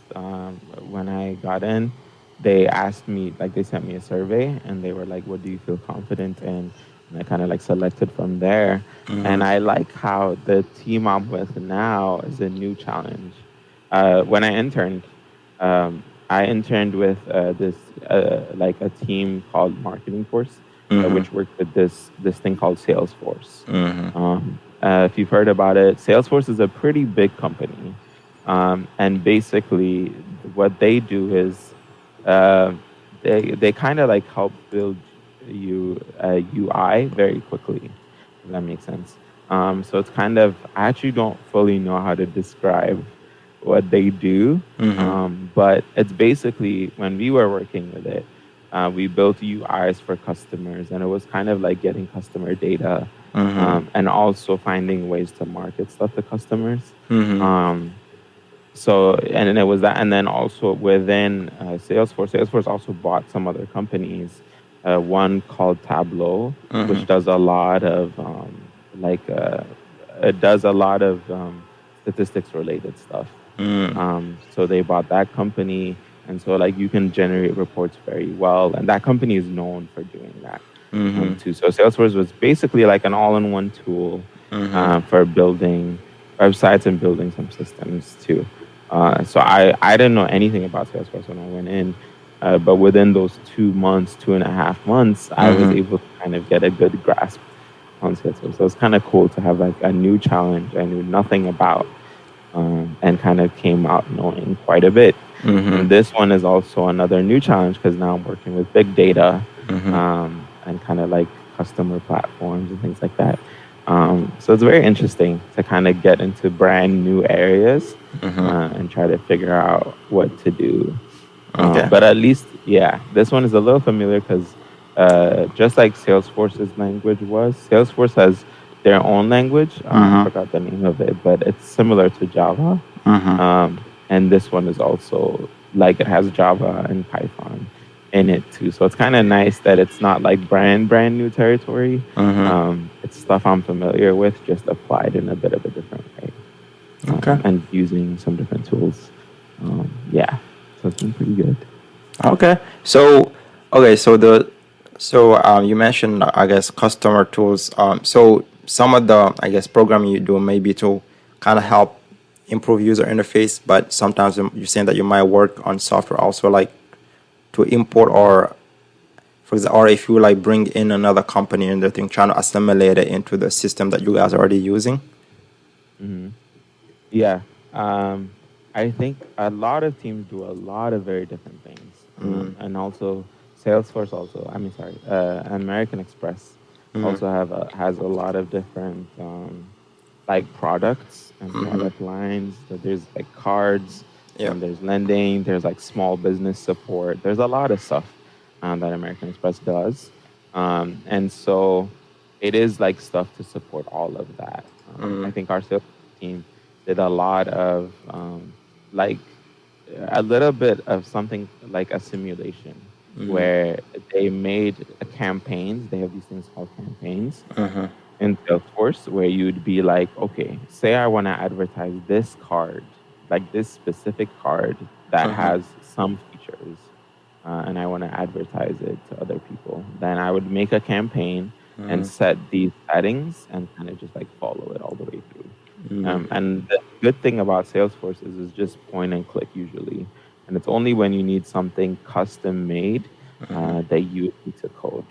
B: When I got in, they asked me, like, they sent me a survey and they were like, what do you feel confident in? And I kind of like selected from there. And
C: Mm-hmm.
B: I like how the team I'm with now is a new challenge. When I interned with this, like a team called Marketing Force.
C: Mm-hmm.
B: which worked with this thing called Salesforce.
C: Mm-hmm.
B: If you've heard about it, Salesforce is a pretty big company, and basically what they do is uh, they kind of like help build you a UI very quickly, if that makes sense. So it's kind of, I actually don't fully know how to describe what they do,
C: Mm-hmm.
B: but it's basically when we were working with it, we built UIs for customers, and it was kind of like getting customer data,
C: Mm-hmm.
B: and also finding ways to market stuff to customers.
C: Mm-hmm.
B: So, and then it was that, and then also within Salesforce also bought some other companies. One called Tableau,
C: Mm-hmm.
B: which does a lot of it does a lot of statistics related stuff.
C: Mm-hmm.
B: So they bought that company, and so like you can generate reports very well, and that company is known for doing that
C: Mm-hmm.
B: too. So Salesforce was basically like an all-in-one tool for building websites and building some systems too. So I didn't know anything about Salesforce when I went in, but within those 2 months, 2.5 months, I was
C: Mm-hmm.
B: able to kind of get a good grasp on Salesforce. So it's kind of cool to have like a new challenge I knew nothing about, and kind of came out knowing quite a bit.
C: Mm-hmm.
B: And this one is also another new challenge because now I'm working with big data,
C: Mm-hmm.
B: and kind of like customer platforms and things like that. So it's very interesting to kind of get into brand new areas, and try to figure out what to do.
C: Okay.
B: But at least, yeah, this one is a little familiar because just like Salesforce's language was, Salesforce has their own language. I
C: Mm-hmm.
B: forgot the name of it, but it's similar to Java.
C: Mm-hmm.
B: And this one is also like it has Java and Python in it too. So it's kind of nice that it's not like brand new territory.
C: Mm-hmm.
B: It's stuff I'm familiar with, just applied in a bit of a different way,
C: Okay.
B: and using some different tools. Yeah, so it's been pretty good.
C: Okay. So, okay. So you mentioned, I guess, customer tools. So some of the, I guess, programming you do maybe to kind of help improve user interface, but sometimes you're saying that you might work on software also like to import or, for example, or if you like bring in another company and the thing trying to assimilate it into the system that you guys are already using.
B: Hmm. Yeah. Um, I think a lot of teams do a lot of very different things. And also Salesforce also, I mean, sorry, American Express also has a lot of different, like products and product lines. So there's like cards,
C: Yeah.
B: there's lending, there's like small business support. There's a lot of stuff, that American Express does. And so it is like stuff to support all of that. I think our sales team did a lot of, like a little bit of something like a simulation where they made campaigns. They have these things called campaigns in Salesforce where you'd be like, okay, say I want to advertise this card, like this specific card that has some features, and I want to advertise it to other people. Then I would make a campaign and set these settings and kind of just like follow it all the way through. And the good thing about Salesforce is it's just point and click usually. And it's only when you need something custom made, that you need to code,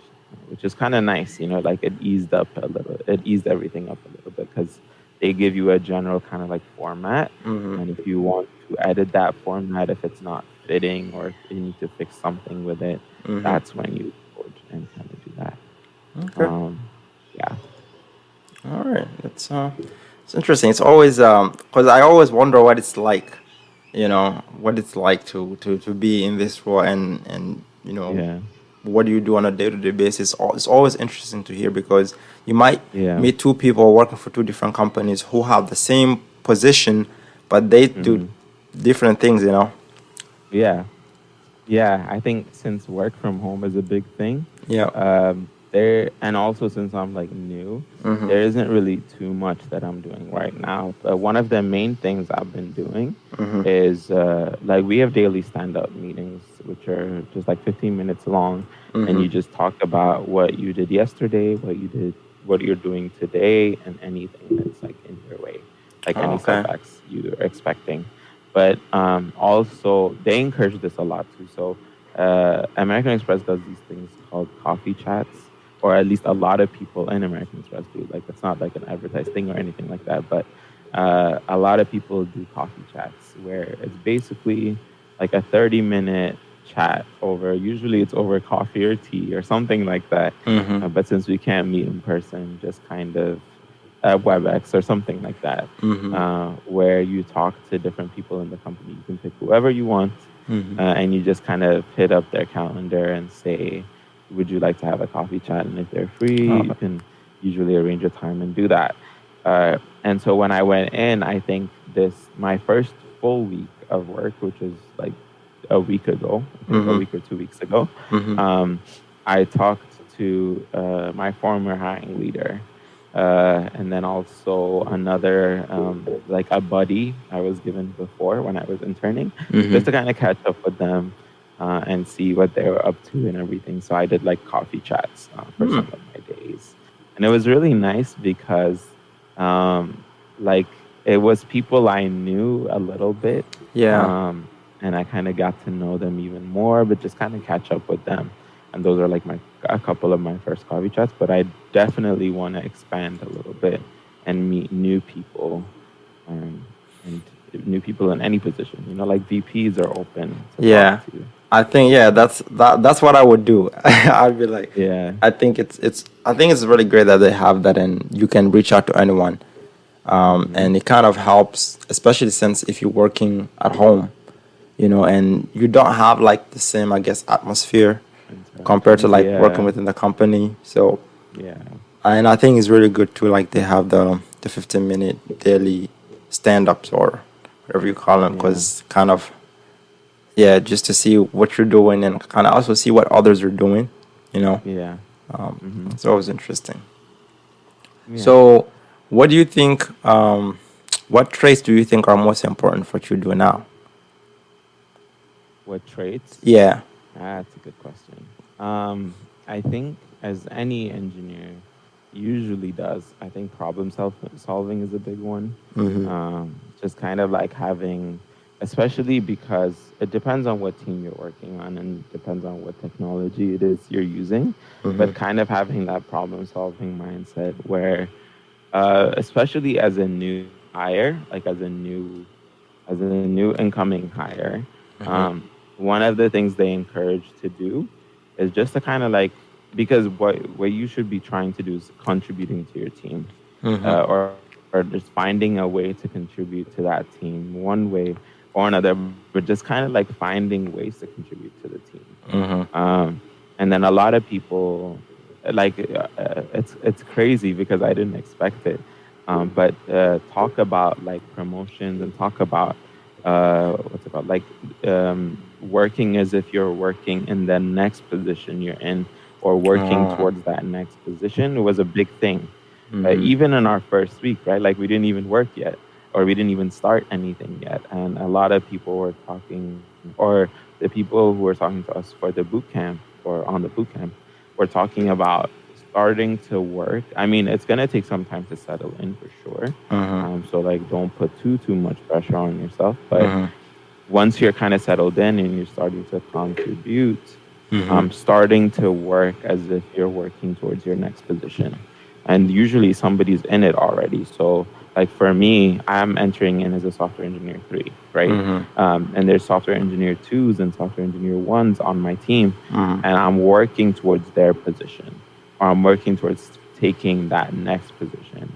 B: which is kind of nice. Like it eased up a little, it eased everything up a little bit because they give you a general kind of like format. And if you want to edit that format, if it's not fitting or if you need to fix something with it, that's when you code and kind of do that.
C: Okay.
B: Yeah.
C: All right. It's interesting. It's always because I always wonder what it's like, what it's like to be in this role and
B: Yeah.
C: what do you do on a day-to-day basis. It's always interesting to hear because you might
B: Yeah.
C: meet two people working for two different companies who have the same position, but they do
B: Hmm.
C: different things.
B: Yeah. Yeah, I think since work from home is a big thing,
C: Yeah.
B: and also since I'm like new,
C: Mm-hmm.
B: there isn't really too much that I'm doing right now. But one of the main things I've been doing
C: Mm-hmm.
B: is like we have daily stand-up meetings, which are just like 15 minutes long, and you just talk about what you did yesterday, what you did, what you're doing today, and anything that's like in your way, like
C: Oh,
B: any
C: okay.
B: setbacks you're expecting. But also, they encourage this a lot too. So American Express does these things called coffee chats, or at least a lot of people in American Express do. Like, it's not like an advertised thing or anything like that, but a lot of people do coffee chats where it's basically like a 30-minute chat over, usually it's over coffee or tea or something like that.
C: Mm-hmm.
B: But since we can't meet in person, just kind of WebEx or something like that, where you talk to different people in the company. You can pick whoever you want, and you just kind of hit up their calendar and say, would you like to have a coffee chat? And if they're free, you can usually arrange a time and do that. And so when I went in, I think my first full week of work, which was like a week ago, I think a week or 2 weeks ago, I talked to my former hiring leader, and then also another, like a buddy I was given before when I was interning, just to kind of catch up with them and see what they were up to and everything. So I did like coffee chats for some of my days. And it was really nice because like it was people I knew a little bit.
C: Yeah.
B: And I kind of got to know them even more, but just kind of catch up with them. And those are like a couple of my first coffee chats, but I definitely want to expand a little bit and meet new people, and new people in any position. You know, like VPs are open to
C: Yeah.
B: talk to.
C: I think that's what I would do. I'd be like,
B: Yeah.
C: I think it's really great that they have that and you can reach out to anyone. And it kind of helps, especially since if you're working at home, and you don't have like the same, I guess, atmosphere compared to like working within the company. So
B: Yeah.
C: and I think it's really good too. Like they have the 15-minute daily stand-ups or whatever you call them, because kind of just to see what you're doing and kind of also see what others are doing.
B: Yeah.
C: So it was interesting.
B: Yeah.
C: So, what do you think? What traits do you think are most important for what you do now?
B: What traits?
C: Yeah.
B: That's a good question. I think as any engineer usually does, I think solving is a big one. Just kind of like having, especially because it depends on what team you're working on and depends on what technology it is you're using, but kind of having that problem solving mindset where, especially as a new hire, like as a new incoming hire, one of the things they encourage to do is just to kind of like, because what you should be trying to do is contributing to your team, or just finding a way to contribute to that team one way or another, but just kind of like finding ways to contribute to the team. And then a lot of people, like, it's crazy because I didn't expect it, but talk about like promotions and talk about what's it called, like working as if you're working in the next position you're in, or working towards that next position was a big thing. Even in our first week, right? Like we didn't even work yet, or we didn't even start anything yet. And a lot of people were talking, or the people who were talking to us for the boot camp or on the boot camp were talking about starting to work. I mean, it's going to take some time to settle in for sure. So like, don't put too much pressure on yourself. But once you're kind of settled in and you're starting to contribute, starting to work as if you're working towards your next position. And usually somebody's in it already. So like for me, I'm entering in as a software engineer 3, right? And there's software engineer 2s and software engineer 1s on my team. And I'm working towards their position, or I'm working towards taking that next position.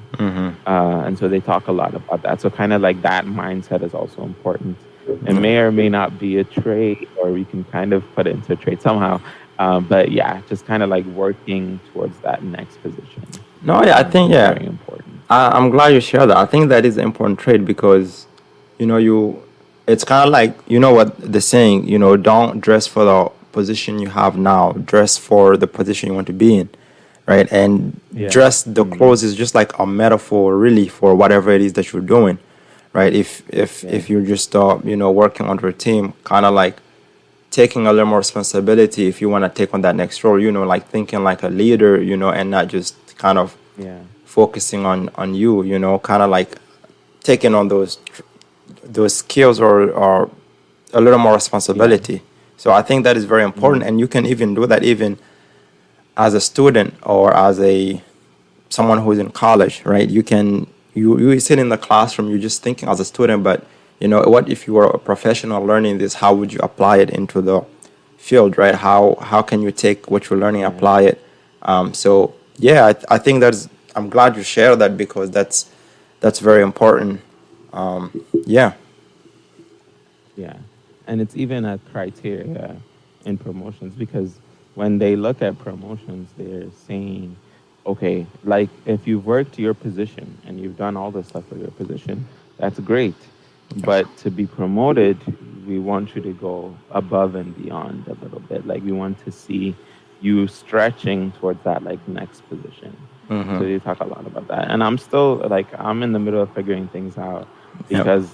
B: And so they talk a lot about that. So kind of like that mindset is also important. It may or may not be a trait, or we can kind of put it into a trait somehow. But yeah, just kind of like working towards that next position.
C: No, yeah, I think,
B: very important.
C: I'm glad you share that. I think that is an important trait because, it's kind of like, what the saying, don't dress for the position you have now, dress for the position you want to be in, right? And dress the clothes is just like a metaphor, really, for whatever it is that you're doing, right? If you're just, working under a team, kind of like taking a little more responsibility if you want to take on that next role, like thinking like a leader, and not just kind of focusing on you, kind of like taking on those skills or a little more responsibility. So I think that is very important, and you can even do that even as a student or as a someone who's in college, right? You sit in the classroom, you're just thinking as a student, but what if you were a professional learning this? How would you apply it into the field, right? How can you take what you're learning and
B: Yeah.
C: apply it? So yeah, I think I'm glad you share that because that's very important. Yeah.
B: Yeah. And it's even a criteria in promotions because when they look at promotions, they're saying, okay, like if you've worked your position and you've done all the stuff for your position, that's great. But to be promoted, we want you to go above and beyond a little bit. Like we want to see you stretching towards that like next position. So
C: Mm-hmm.
B: you talk a lot about that. And I'm still like I'm in the middle of figuring things out
C: Yep.
B: because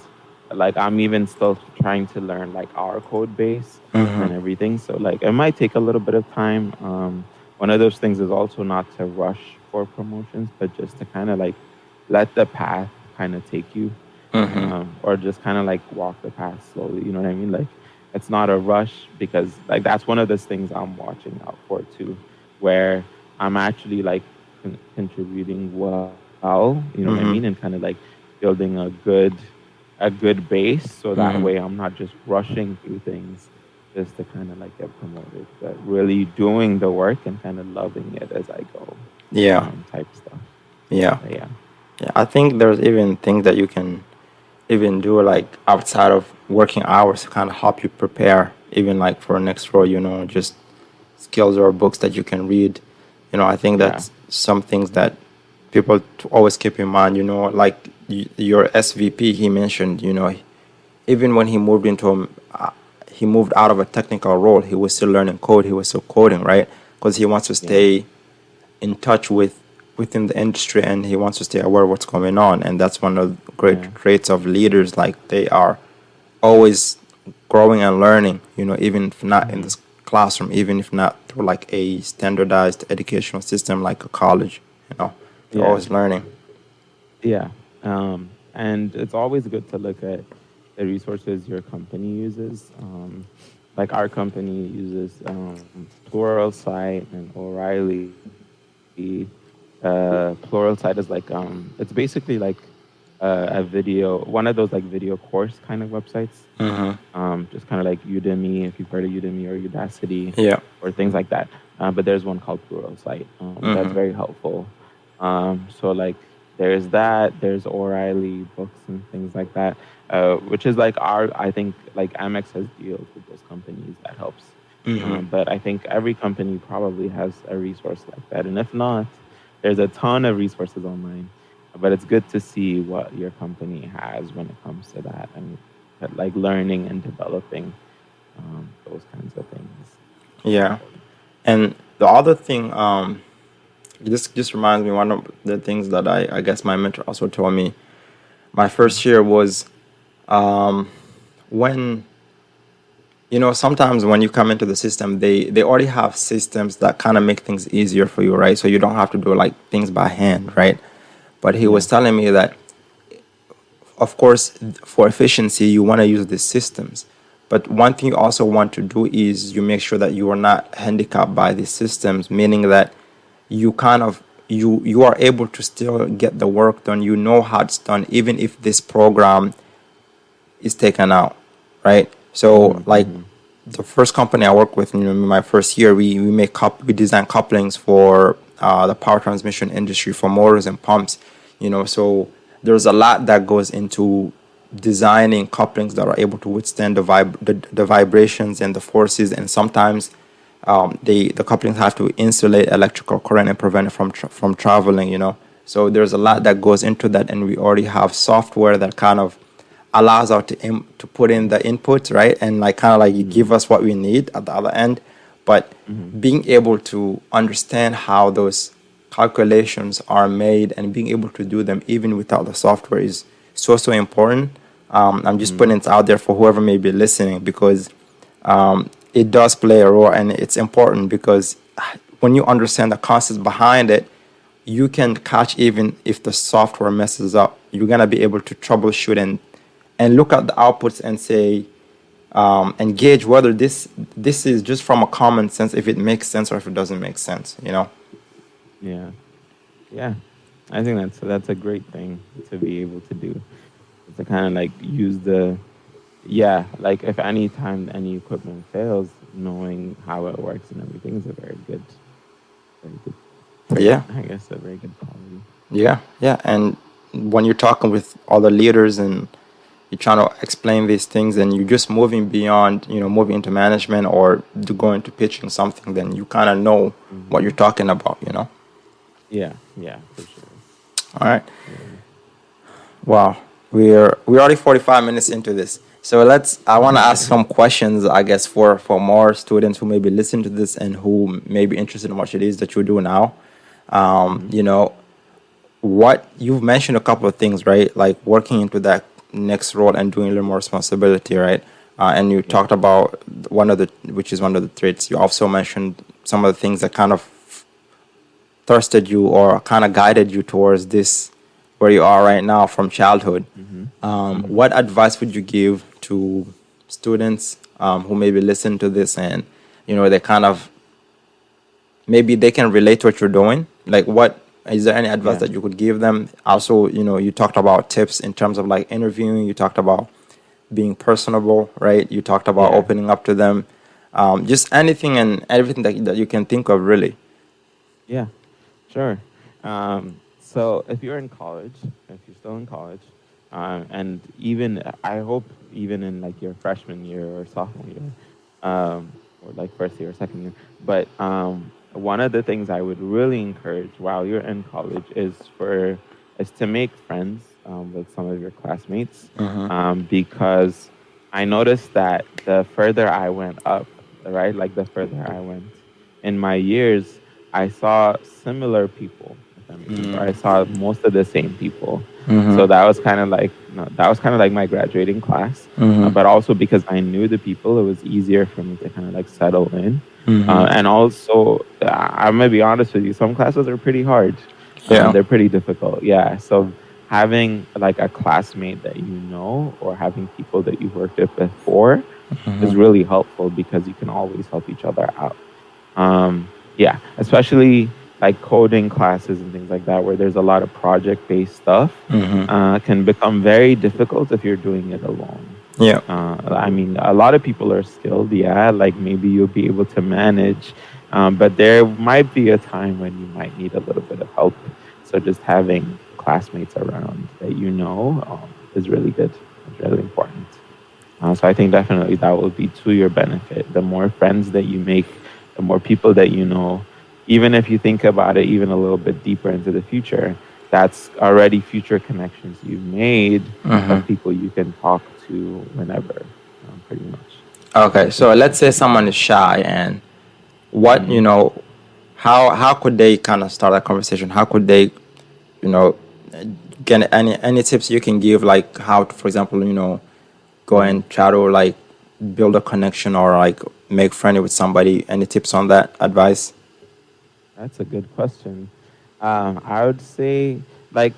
B: like I'm even still trying to learn like our code base and
C: Mm-hmm.
B: everything. So like it might take a little bit of time. One of those things is also not to rush for promotions, but just to kind of like let the path kind of take you,
C: Mm-hmm.
B: or just kind of like walk the path slowly. You know what I mean? Like it's not a rush because like that's one of those things I'm watching out for too, where I'm actually like contributing well. You know what I mean? And kind
C: Mm-hmm.
B: of like building a good base, so that
C: Mm-hmm.
B: way I'm not just rushing through things just to kind of like get promoted, but really doing the work and kind of loving it as I go,
C: Yeah.
B: type stuff.
C: Yeah.
B: But yeah,
C: Yeah. I think there's even things that you can even do like outside of working hours to kind of help you prepare even like for next role, just skills or books that you can read. I think
B: yeah,
C: that's some things that people to always keep in mind, like your SVP he mentioned, even when he moved out of a technical role, he was still learning code, he was still coding, right? Because he wants to
B: yeah,
C: stay in touch within the industry and he wants to stay aware of what's going on, and that's one of the great
B: yeah,
C: traits of leaders, like they are always growing and learning, even if not in
B: hmm,
C: this classroom, even if not through like a standardized educational system like a college, they're
B: yeah,
C: always learning.
B: yeah. And it's always good to look at the resources your company uses. Like our company uses Pluralsight and O'Reilly. Pluralsight is like it's basically like a video, one of those like video course kind of websites.
C: Mm-hmm.
B: Just kind of like Udemy, if you've heard of Udemy or Udacity
C: Yeah.
B: or things like that. But there's one called Pluralsight that's
C: Mm-hmm.
B: very helpful. So like there's that, there's O'Reilly books and things like that, which is like I think like Amex has deals with those companies that helps.
C: Mm-hmm.
B: But I think every company probably has a resource like that. And if not, there's a ton of resources online. But it's good to see what your company has when it comes to that and like learning and developing those kinds of things. It's
C: Yeah.
B: important.
C: And the other thing, this just reminds me, one of the things that I guess my mentor also told me my first year was, when sometimes when you come into the system, they already have systems that kind of make things easier for you, right? So you don't have to do like things by hand, right? But he
B: Yeah.
C: was telling me that, of course, for efficiency, you want to use these systems. But one thing you also want to do is you make sure that you are not handicapped by these systems, meaning that you kind of you are able to still get the work done. You know how it's done, even if this program is taken out, right? So
B: Hmm.
C: like
B: Hmm.
C: the first company I worked with, my first year, we design couplings for the power transmission industry for motors and pumps, So there's a lot that goes into designing couplings that are able to withstand the vibrations and the forces, and sometimes the couplings have to insulate electrical current and prevent it from traveling. So there's a lot
B: Hmm.
C: that goes into that, and we already have software that kind of allows us to put in the input, right, and like kind of like
B: Hmm.
C: give us what we need at the other end. But
B: Hmm.
C: being able to understand how those calculations are made and being able to do them even without the software is so important. I'm just
B: Hmm.
C: putting it out there for whoever may be listening, because it does play a role, and it's important because when you understand the concepts behind it, you can catch even if the software messes up. You're gonna be able to troubleshoot and look at the outputs and say, and gauge whether this is just from a common sense, if it makes sense or if it doesn't make sense, you know.
B: Yeah. Yeah. I think that's a great thing to be able to do. To kind of like use the, yeah, like if any time any equipment fails, knowing how it works and everything is a very good trait,
C: Yeah,
B: I guess, a very good quality.
C: yeah. And when you're talking with other leaders and you're trying to explain these things and you're just moving beyond, moving into management or to go into pitching something, then you kind of know what you're talking about, you know.
B: Yeah, yeah, for sure.
C: All right.
B: Yeah.
C: Wow, we're already 45 minutes into this. So I want to ask some questions, I guess, for more students who may be listening to this and who may be interested in what it is that you do now. You know, what you've mentioned a couple of things, right? Like working into that next role and doing a little more responsibility, right? And you talked about which is one of the traits. You also mentioned some of the things that kind of thirsted you or kind of guided you towards this where you are right now from childhood. What advice would you give to students who maybe listen to this and they kind of maybe they can relate to what you're doing? Like, what is there any advice that you could give them? Also, you talked about tips in terms of like interviewing. You talked about being personable, right? You talked about opening up to them. Just anything and everything that you can think of, really.
B: Yeah, sure. So if you're in college, if you're still in college, and even I hope even in like your freshman year or sophomore year, or like first year or second year, but one of the things I would really encourage while you're in college is to make friends with some of your classmates, because I noticed that the further I went up, right, like the further I went in my years, I saw similar people. If that makes sense, or I saw most of the same people. So that was kind of like my graduating class. But also because I knew the people, it was easier for me to kind of like settle in. And also, I'm gonna be honest with you, some classes are pretty hard. They're pretty difficult. Yeah. So having like a classmate that you know, or having people that you've worked with before, is really helpful because you can always help each other out. Yeah, especially like coding classes and things like that, where there's a lot of project-based stuff, can become very difficult if you're doing it alone.
C: Yeah.
B: I mean, a lot of people are skilled, like maybe you'll be able to manage, but there might be a time when you might need a little bit of help. So just having classmates around that is really good. It's really important. So I think definitely that will be to your benefit. The more friends that you make, the more people that you know, even if you think about it even a little bit deeper into the future, that's already future connections you've made of people you can talk to whenever, pretty much.
C: Okay, so let's say someone is shy, and what how could they kind of start a conversation? How could they, get any tips you can give, like how to, for example, go and try to like build a connection or like make friendly with somebody? Any tips on that? Advice?
B: That's a good question. I would say like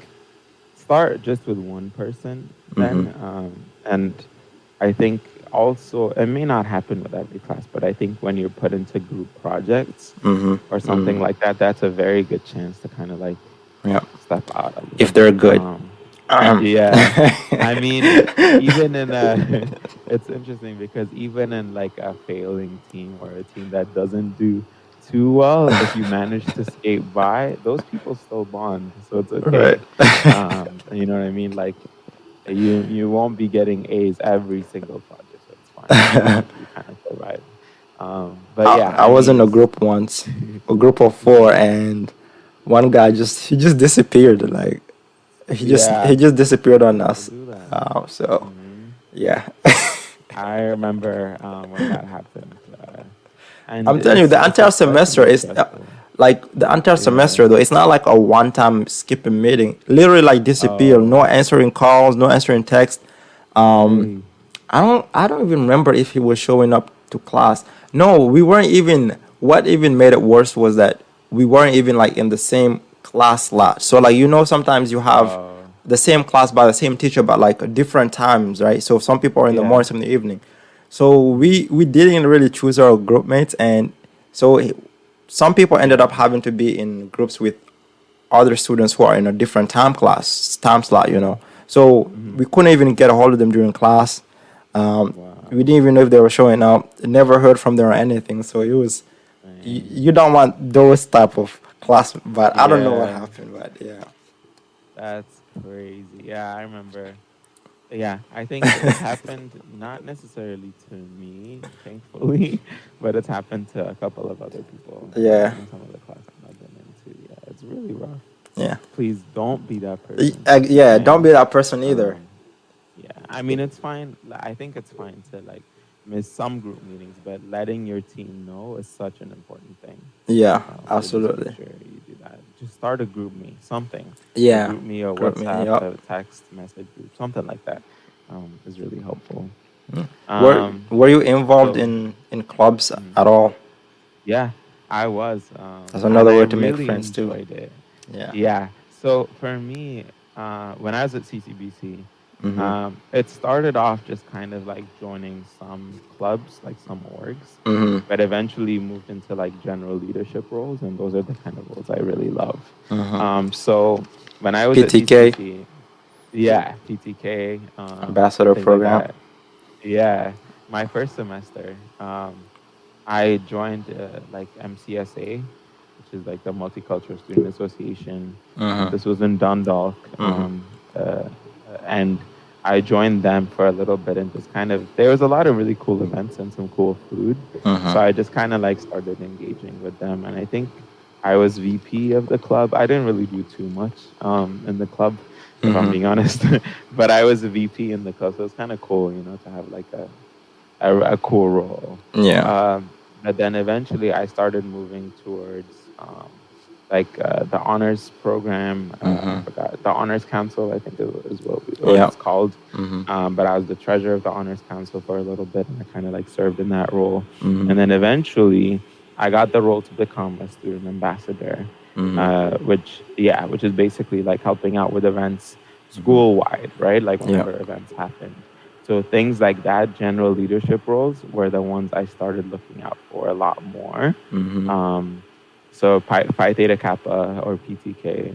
B: start just with one person then, and I think also it may not happen with every class, but I think when you're put into group projects or something like that, that's a very good chance to kind of like step out a little
C: if they're good.
B: Yeah, I mean, even in it's interesting because even in like a failing team or a team that doesn't do too well, if you manage to skate by, those people still bond, so it's okay.
C: Right.
B: You know what I mean? Like you won't be getting A's every single project, so it's fine. You kind of survive. But yeah,
C: I was in a group once, a group of 4, and one guy he just disappeared. Like he just disappeared on us. So yeah.
B: I remember when that happened. And
C: I'm telling you, the entire semester is like the entire semester though. It's not like a one-time skipping meeting. Literally, like disappear. No answering calls. No answering text. I don't even remember if he was showing up to class. No, we weren't even. What even made it worse was that we weren't even like in the same class lot. So like sometimes you have the same class by the same teacher, but like different times, right? So some people are in the morning, some in the evening. So we didn't really choose our group mates, and so some people ended up having to be in groups with other students who are in a different time slot, you know. So
B: Mm-hmm.
C: we couldn't even get a hold of them during class.
B: Wow.
C: We didn't even know if they were showing up. Never heard from them or anything. So it was
B: Dang.
C: you don't want those type of class. But I don't know what
B: Yeah,
C: happened. But yeah,
B: that's crazy. Yeah, I remember. Yeah, I think it happened not necessarily to me, thankfully, but it's happened to a couple of other people
C: yeah,
B: in some of the classes I've been into. Yeah, it's really rough.
C: yeah,
B: Please don't be that person if you
C: yeah. Don't be
B: can.
C: that person either.
B: Um, yeah, I mean it's fine. I think it's fine to like miss some group meetings, but letting your team know is such an important thing.
C: Yeah,
B: So just make
C: absolutely.
B: sure you do that. Just start a group me, something, a
C: Yeah,
B: group me, a
C: group me.
B: WhatsApp,
C: Yep.
B: a text message group, something like that, is really helpful.
C: Were
B: Um,
C: Were you involved
B: so
C: in clubs
B: mm,
C: at all?
B: yeah, I was,
C: That's
B: and
C: another
B: I
C: way to make
B: really
C: friends too.
B: enjoyed it.
C: Yeah.
B: Yeah. So for me, when I was at CCBC,
C: Mhm.
B: it started off just kind of like joining some clubs, like some orgs,
C: Mhm.
B: but eventually moved into like general leadership roles, and those are the kind of roles I really love.
C: Mhm.
B: So when I was at
C: PTK,
B: CCBC, yeah, PTK,
C: ambassador
B: things like
C: program.
B: that. Yeah, my first semester, I joined like MCSA, which is like the Multicultural Student Association.
C: Mhm.
B: This was in Dundalk,
C: Mhm.
B: and I joined them for a little bit and just kind of there was a lot of really cool events and some cool food, so
C: Mhm.
B: I just kind of like started engaging with them, and I think I was VP of the club. I didn't really do too much in the club, if I'm
C: Mhm.
B: being honest, but I was a VP in the club, so it's kind of cool, to have like a cool role.
C: Yeah.
B: But then eventually I started moving towards like the honors program. I
C: Mhm.
B: forgot the honors council. I think is what
C: Yeah.
B: it's called.
C: Mhm.
B: But I was the treasurer of the honors council for a little bit, and I kind of like served in that role.
C: Mhm.
B: And then eventually I got the role to become a student ambassador,
C: Mhm.
B: which is basically like helping out with events
C: Mhm.
B: school wide, right? Like
C: Yeah.
B: whenever events happen. So things like that, general leadership roles, were the ones I started looking out for a lot more.
C: Mhm.
B: Um, so Pi Theta Kappa, or PTK,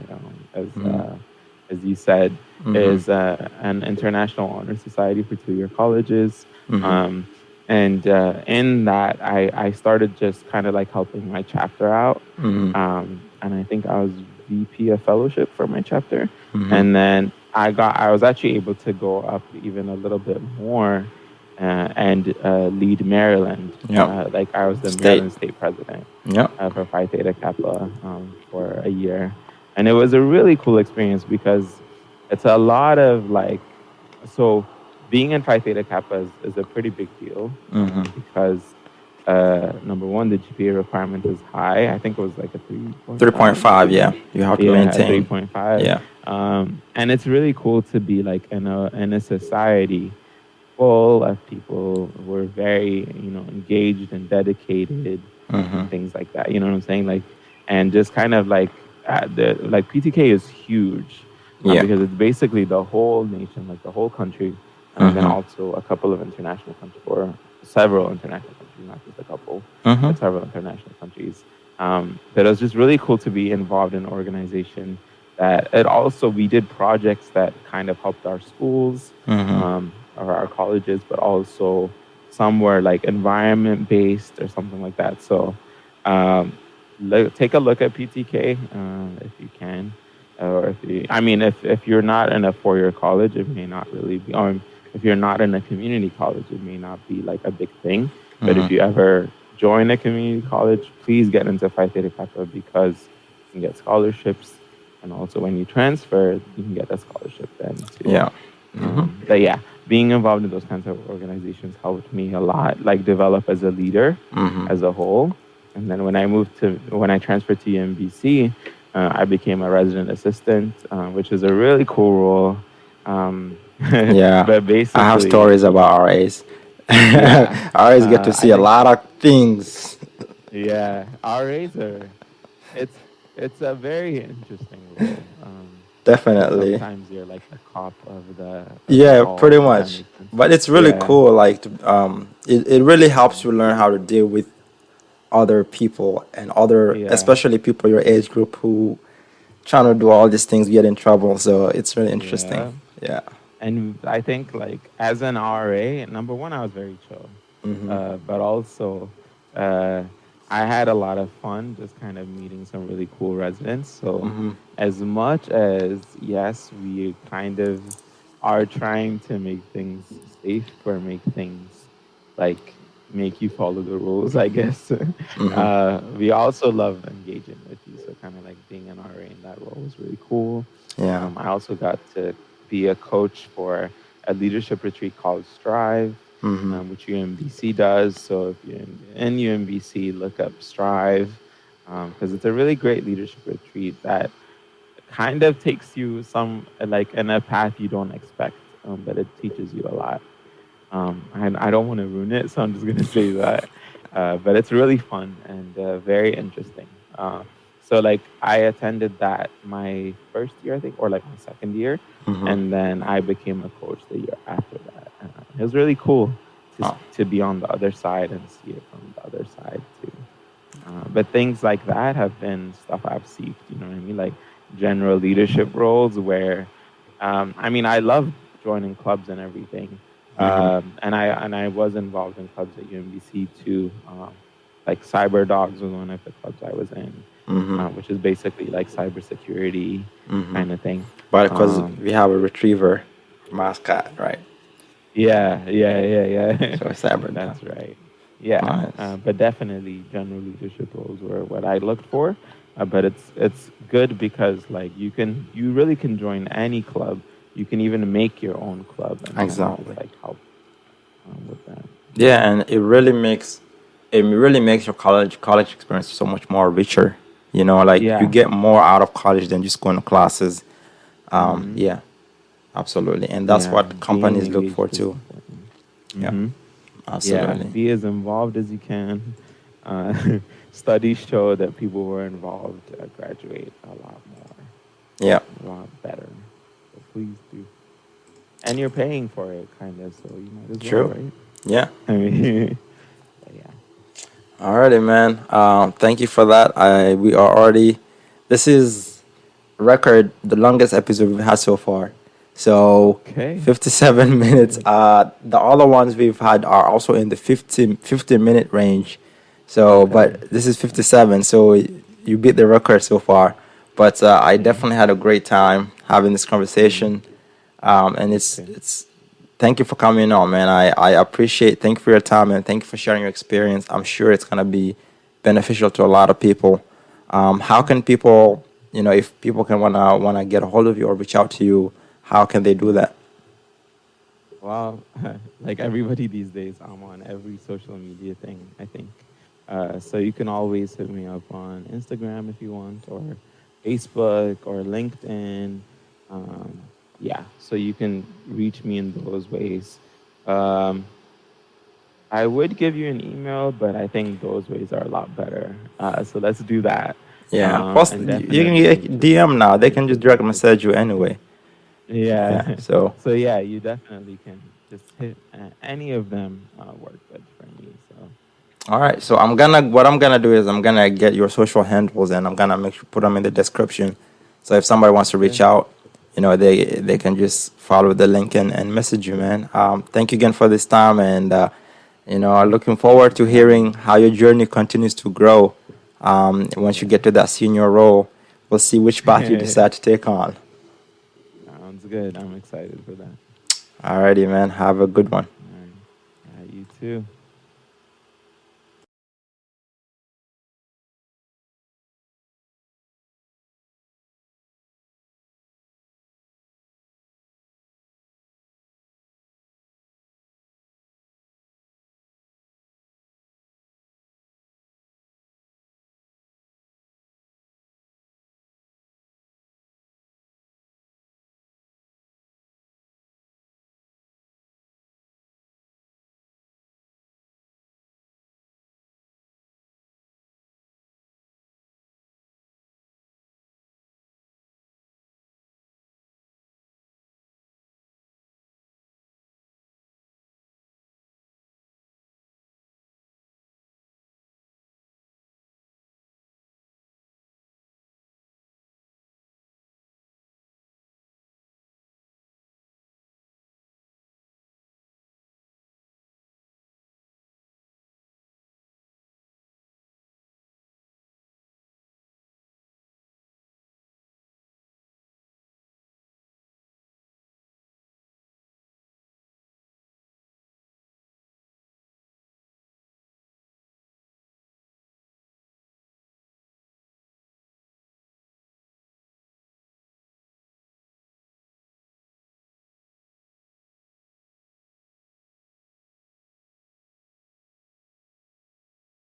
C: Mhm.
B: as you said,
C: Mhm.
B: is an international honor society for 2-year colleges.
C: Mhm.
B: Um, and in that, I started just kind of like helping my chapter out.
C: Mhm.
B: And I think I was VP of fellowship for my chapter.
C: Mhm.
B: And then I was actually able to go up even a little bit more and lead Maryland.
C: Yep.
B: Like I was the
C: State.
B: Maryland state president
C: Yep.
B: for Phi Theta Kappa for a year, and it was a really cool experience because it's a lot of like so being in Phi Theta Kappa is a pretty big deal
C: Mhm.
B: because number one, the GPA requirement is high. I think it was like a 3.5 or
C: 3.5. Yeah.
B: something.
C: You have to
B: Yeah, a
C: maintain.
B: 3.5.
C: Yeah.
B: And it's really cool to be like in a society full of people who are very, engaged and dedicated
C: Mhm.
B: and things like that. You know what I'm saying? Like, and just kind of like the like PTK is huge
C: Yeah.
B: because it's basically the whole nation, like the whole country, and then
C: Mhm.
B: also a couple of international countries or several international countries, not just a couple,
C: Mhm.
B: but several international countries. But it was just really cool to be involved in an organization that it also we did projects that kind of helped our schools
C: Mhm.
B: or our colleges, but also somewhere like environment based or something like that. So take a look at PTK if you can, or if you're not in a 4-year college, it may not really be. Or if you're not in a community college, it may not be like a big thing. But if
C: Mhm.
B: you ever join a community college, please get into Phi Theta Kappa because you can get scholarships, and also when you transfer, you can get a scholarship then too.
C: Yeah. Mhm.
B: But yeah, being involved in those kinds of organizations helped me a lot, like develop as a leader
C: Mhm.
B: as a whole. And then when I transferred to UMBC, I became a resident assistant, which is a really cool role.
C: Yeah.
B: But
C: I have
B: basically,
C: stories about RAs.
B: yeah,
C: RAs get to see
B: I
C: a
B: think,
C: lot of things.
B: yeah, RAs are, it's, it's a very interesting role. Because
C: Definitely.
B: sometimes you're like the cop of the
C: Yeah,
B: hall,
C: pretty
B: if that
C: much.
B: makes sense.
C: But it's really
B: Yeah.
C: cool. Like, it really helps
B: Mhm.
C: you learn how to deal with other people and other,
B: Yeah.
C: especially people your age group who trying to do all these things get in trouble. So it's really interesting.
B: Yeah.
C: Yeah.
B: And I think like as an RA, number one, I was very chill.
C: Mm-hmm.
B: But also uh, I had a lot of fun just kind of meeting some really cool residents. So
C: Mm-hmm.
B: as much as yes, we kind of are trying to make things safe or make things like make you follow the rules, I guess.
C: Mm-hmm.
B: We also love engaging with you. So kind of like being an RA in that role was really cool.
C: Yeah.
B: I also got to be a coach for a leadership retreat called Strive,
C: Mm-hmm.
B: which UMBC does. So if you're in UMBC, look up Strive because it's a really great leadership retreat that kind of takes you some like in a path you don't expect, but it teaches you a lot. I don't want to ruin it, so I'm just going to say that. But it's really fun and very interesting. So, like, I attended that my first year, I think, or like my second year.
C: Mm-hmm.
B: And then I became a coach the year after that. It was really cool
C: Oh,
B: to be on the other side and see it from the other side, too. But things like that have been stuff I've seen, you know what I mean? Like general leadership roles where, I mean, I love joining clubs and everything.
C: mm-hmm.
B: And I was involved in clubs at UMBC too. Like Cyber Dogs was one of the clubs I was in,
C: Mm-hmm.
B: which is basically like cybersecurity
C: Mm-hmm.
B: kind of thing.
C: But because
B: Um,
C: we have a retriever mascot, right?
B: Yeah, yeah, yeah, yeah.
C: So cyber dog.
B: That's right. Yeah,
C: Nice.
B: but definitely general leadership roles were what I looked for. But it's good because like you really can join any club. You can even make your own club and kind of just
C: Exactly.
B: like help with that.
C: Yeah, and it really makes your college experience so much more richer. Like you
B: Yeah.
C: get more out of college than just going to classes.
B: Hmm.
C: Yeah, absolutely, and that's
B: Yeah,
C: what
B: being
C: companies look for
B: engaged is
C: too.
B: important.
C: Yeah,
B: Hmm. Yeah,
C: absolutely.
B: be as involved as you can. Studies show that people who are involved graduate a lot more.
C: Yeah,
B: A lot better. So please do. And you're paying for it, kind of, so you might as well,
C: true.
B: right?
C: Yeah.
B: I mean, but yeah.
C: Alrighty, man. Thank you for that. We are already. This is record the longest episode we've had so far. So
B: Okay.
C: 57 minutes. The other ones we've had are also in the 50-minute range. So,
B: Okay.
C: but this is 57. So you beat the record so far. But I
B: Okay.
C: definitely had a great time having this
B: Mm.
C: conversation. And it's
B: Okay.
C: it's thank you for coming on, man. I appreciate. Thank you for your time and thank you for sharing your experience. I'm sure it's gonna be beneficial to a lot of people. How
B: Yeah.
C: can people, if people can wanna get a hold of you or reach out to you, how can they do that?
B: Well, like everybody these days, I'm on every social media thing, I think. So you can always hit me up on Instagram if you want, or Facebook, or LinkedIn. Um, yeah, so you can reach me in those ways. Um, I would give you an email, but I think those ways are a lot better. So let's do that.
C: Yeah. Plus,
B: And
C: you can
B: definitely
C: get
B: just
C: DM now. They
B: feel
C: can
B: free
C: just
B: to
C: direct
B: message me.
C: message you anyway. Yeah.
B: Yeah.
C: So.
B: So yeah, you definitely can just hit any of them work good for me. So
C: All right. So what I'm gonna do is I'm gonna get your social handles and I'm gonna make sure put them in the description. So if somebody wants to reach
B: okay.
C: out, they can just follow the link and message you, man. Thank you again for this time and looking
B: Thank
C: forward
B: you
C: to
B: for having
C: hearing
B: me.
C: how your journey continues to grow. Once you
B: Yeah.
C: get to that senior role, we'll see which path you decide to take on.
B: Sounds good. I'm excited for that.
C: Alrighty, man. Have a good one.
B: All right. You too.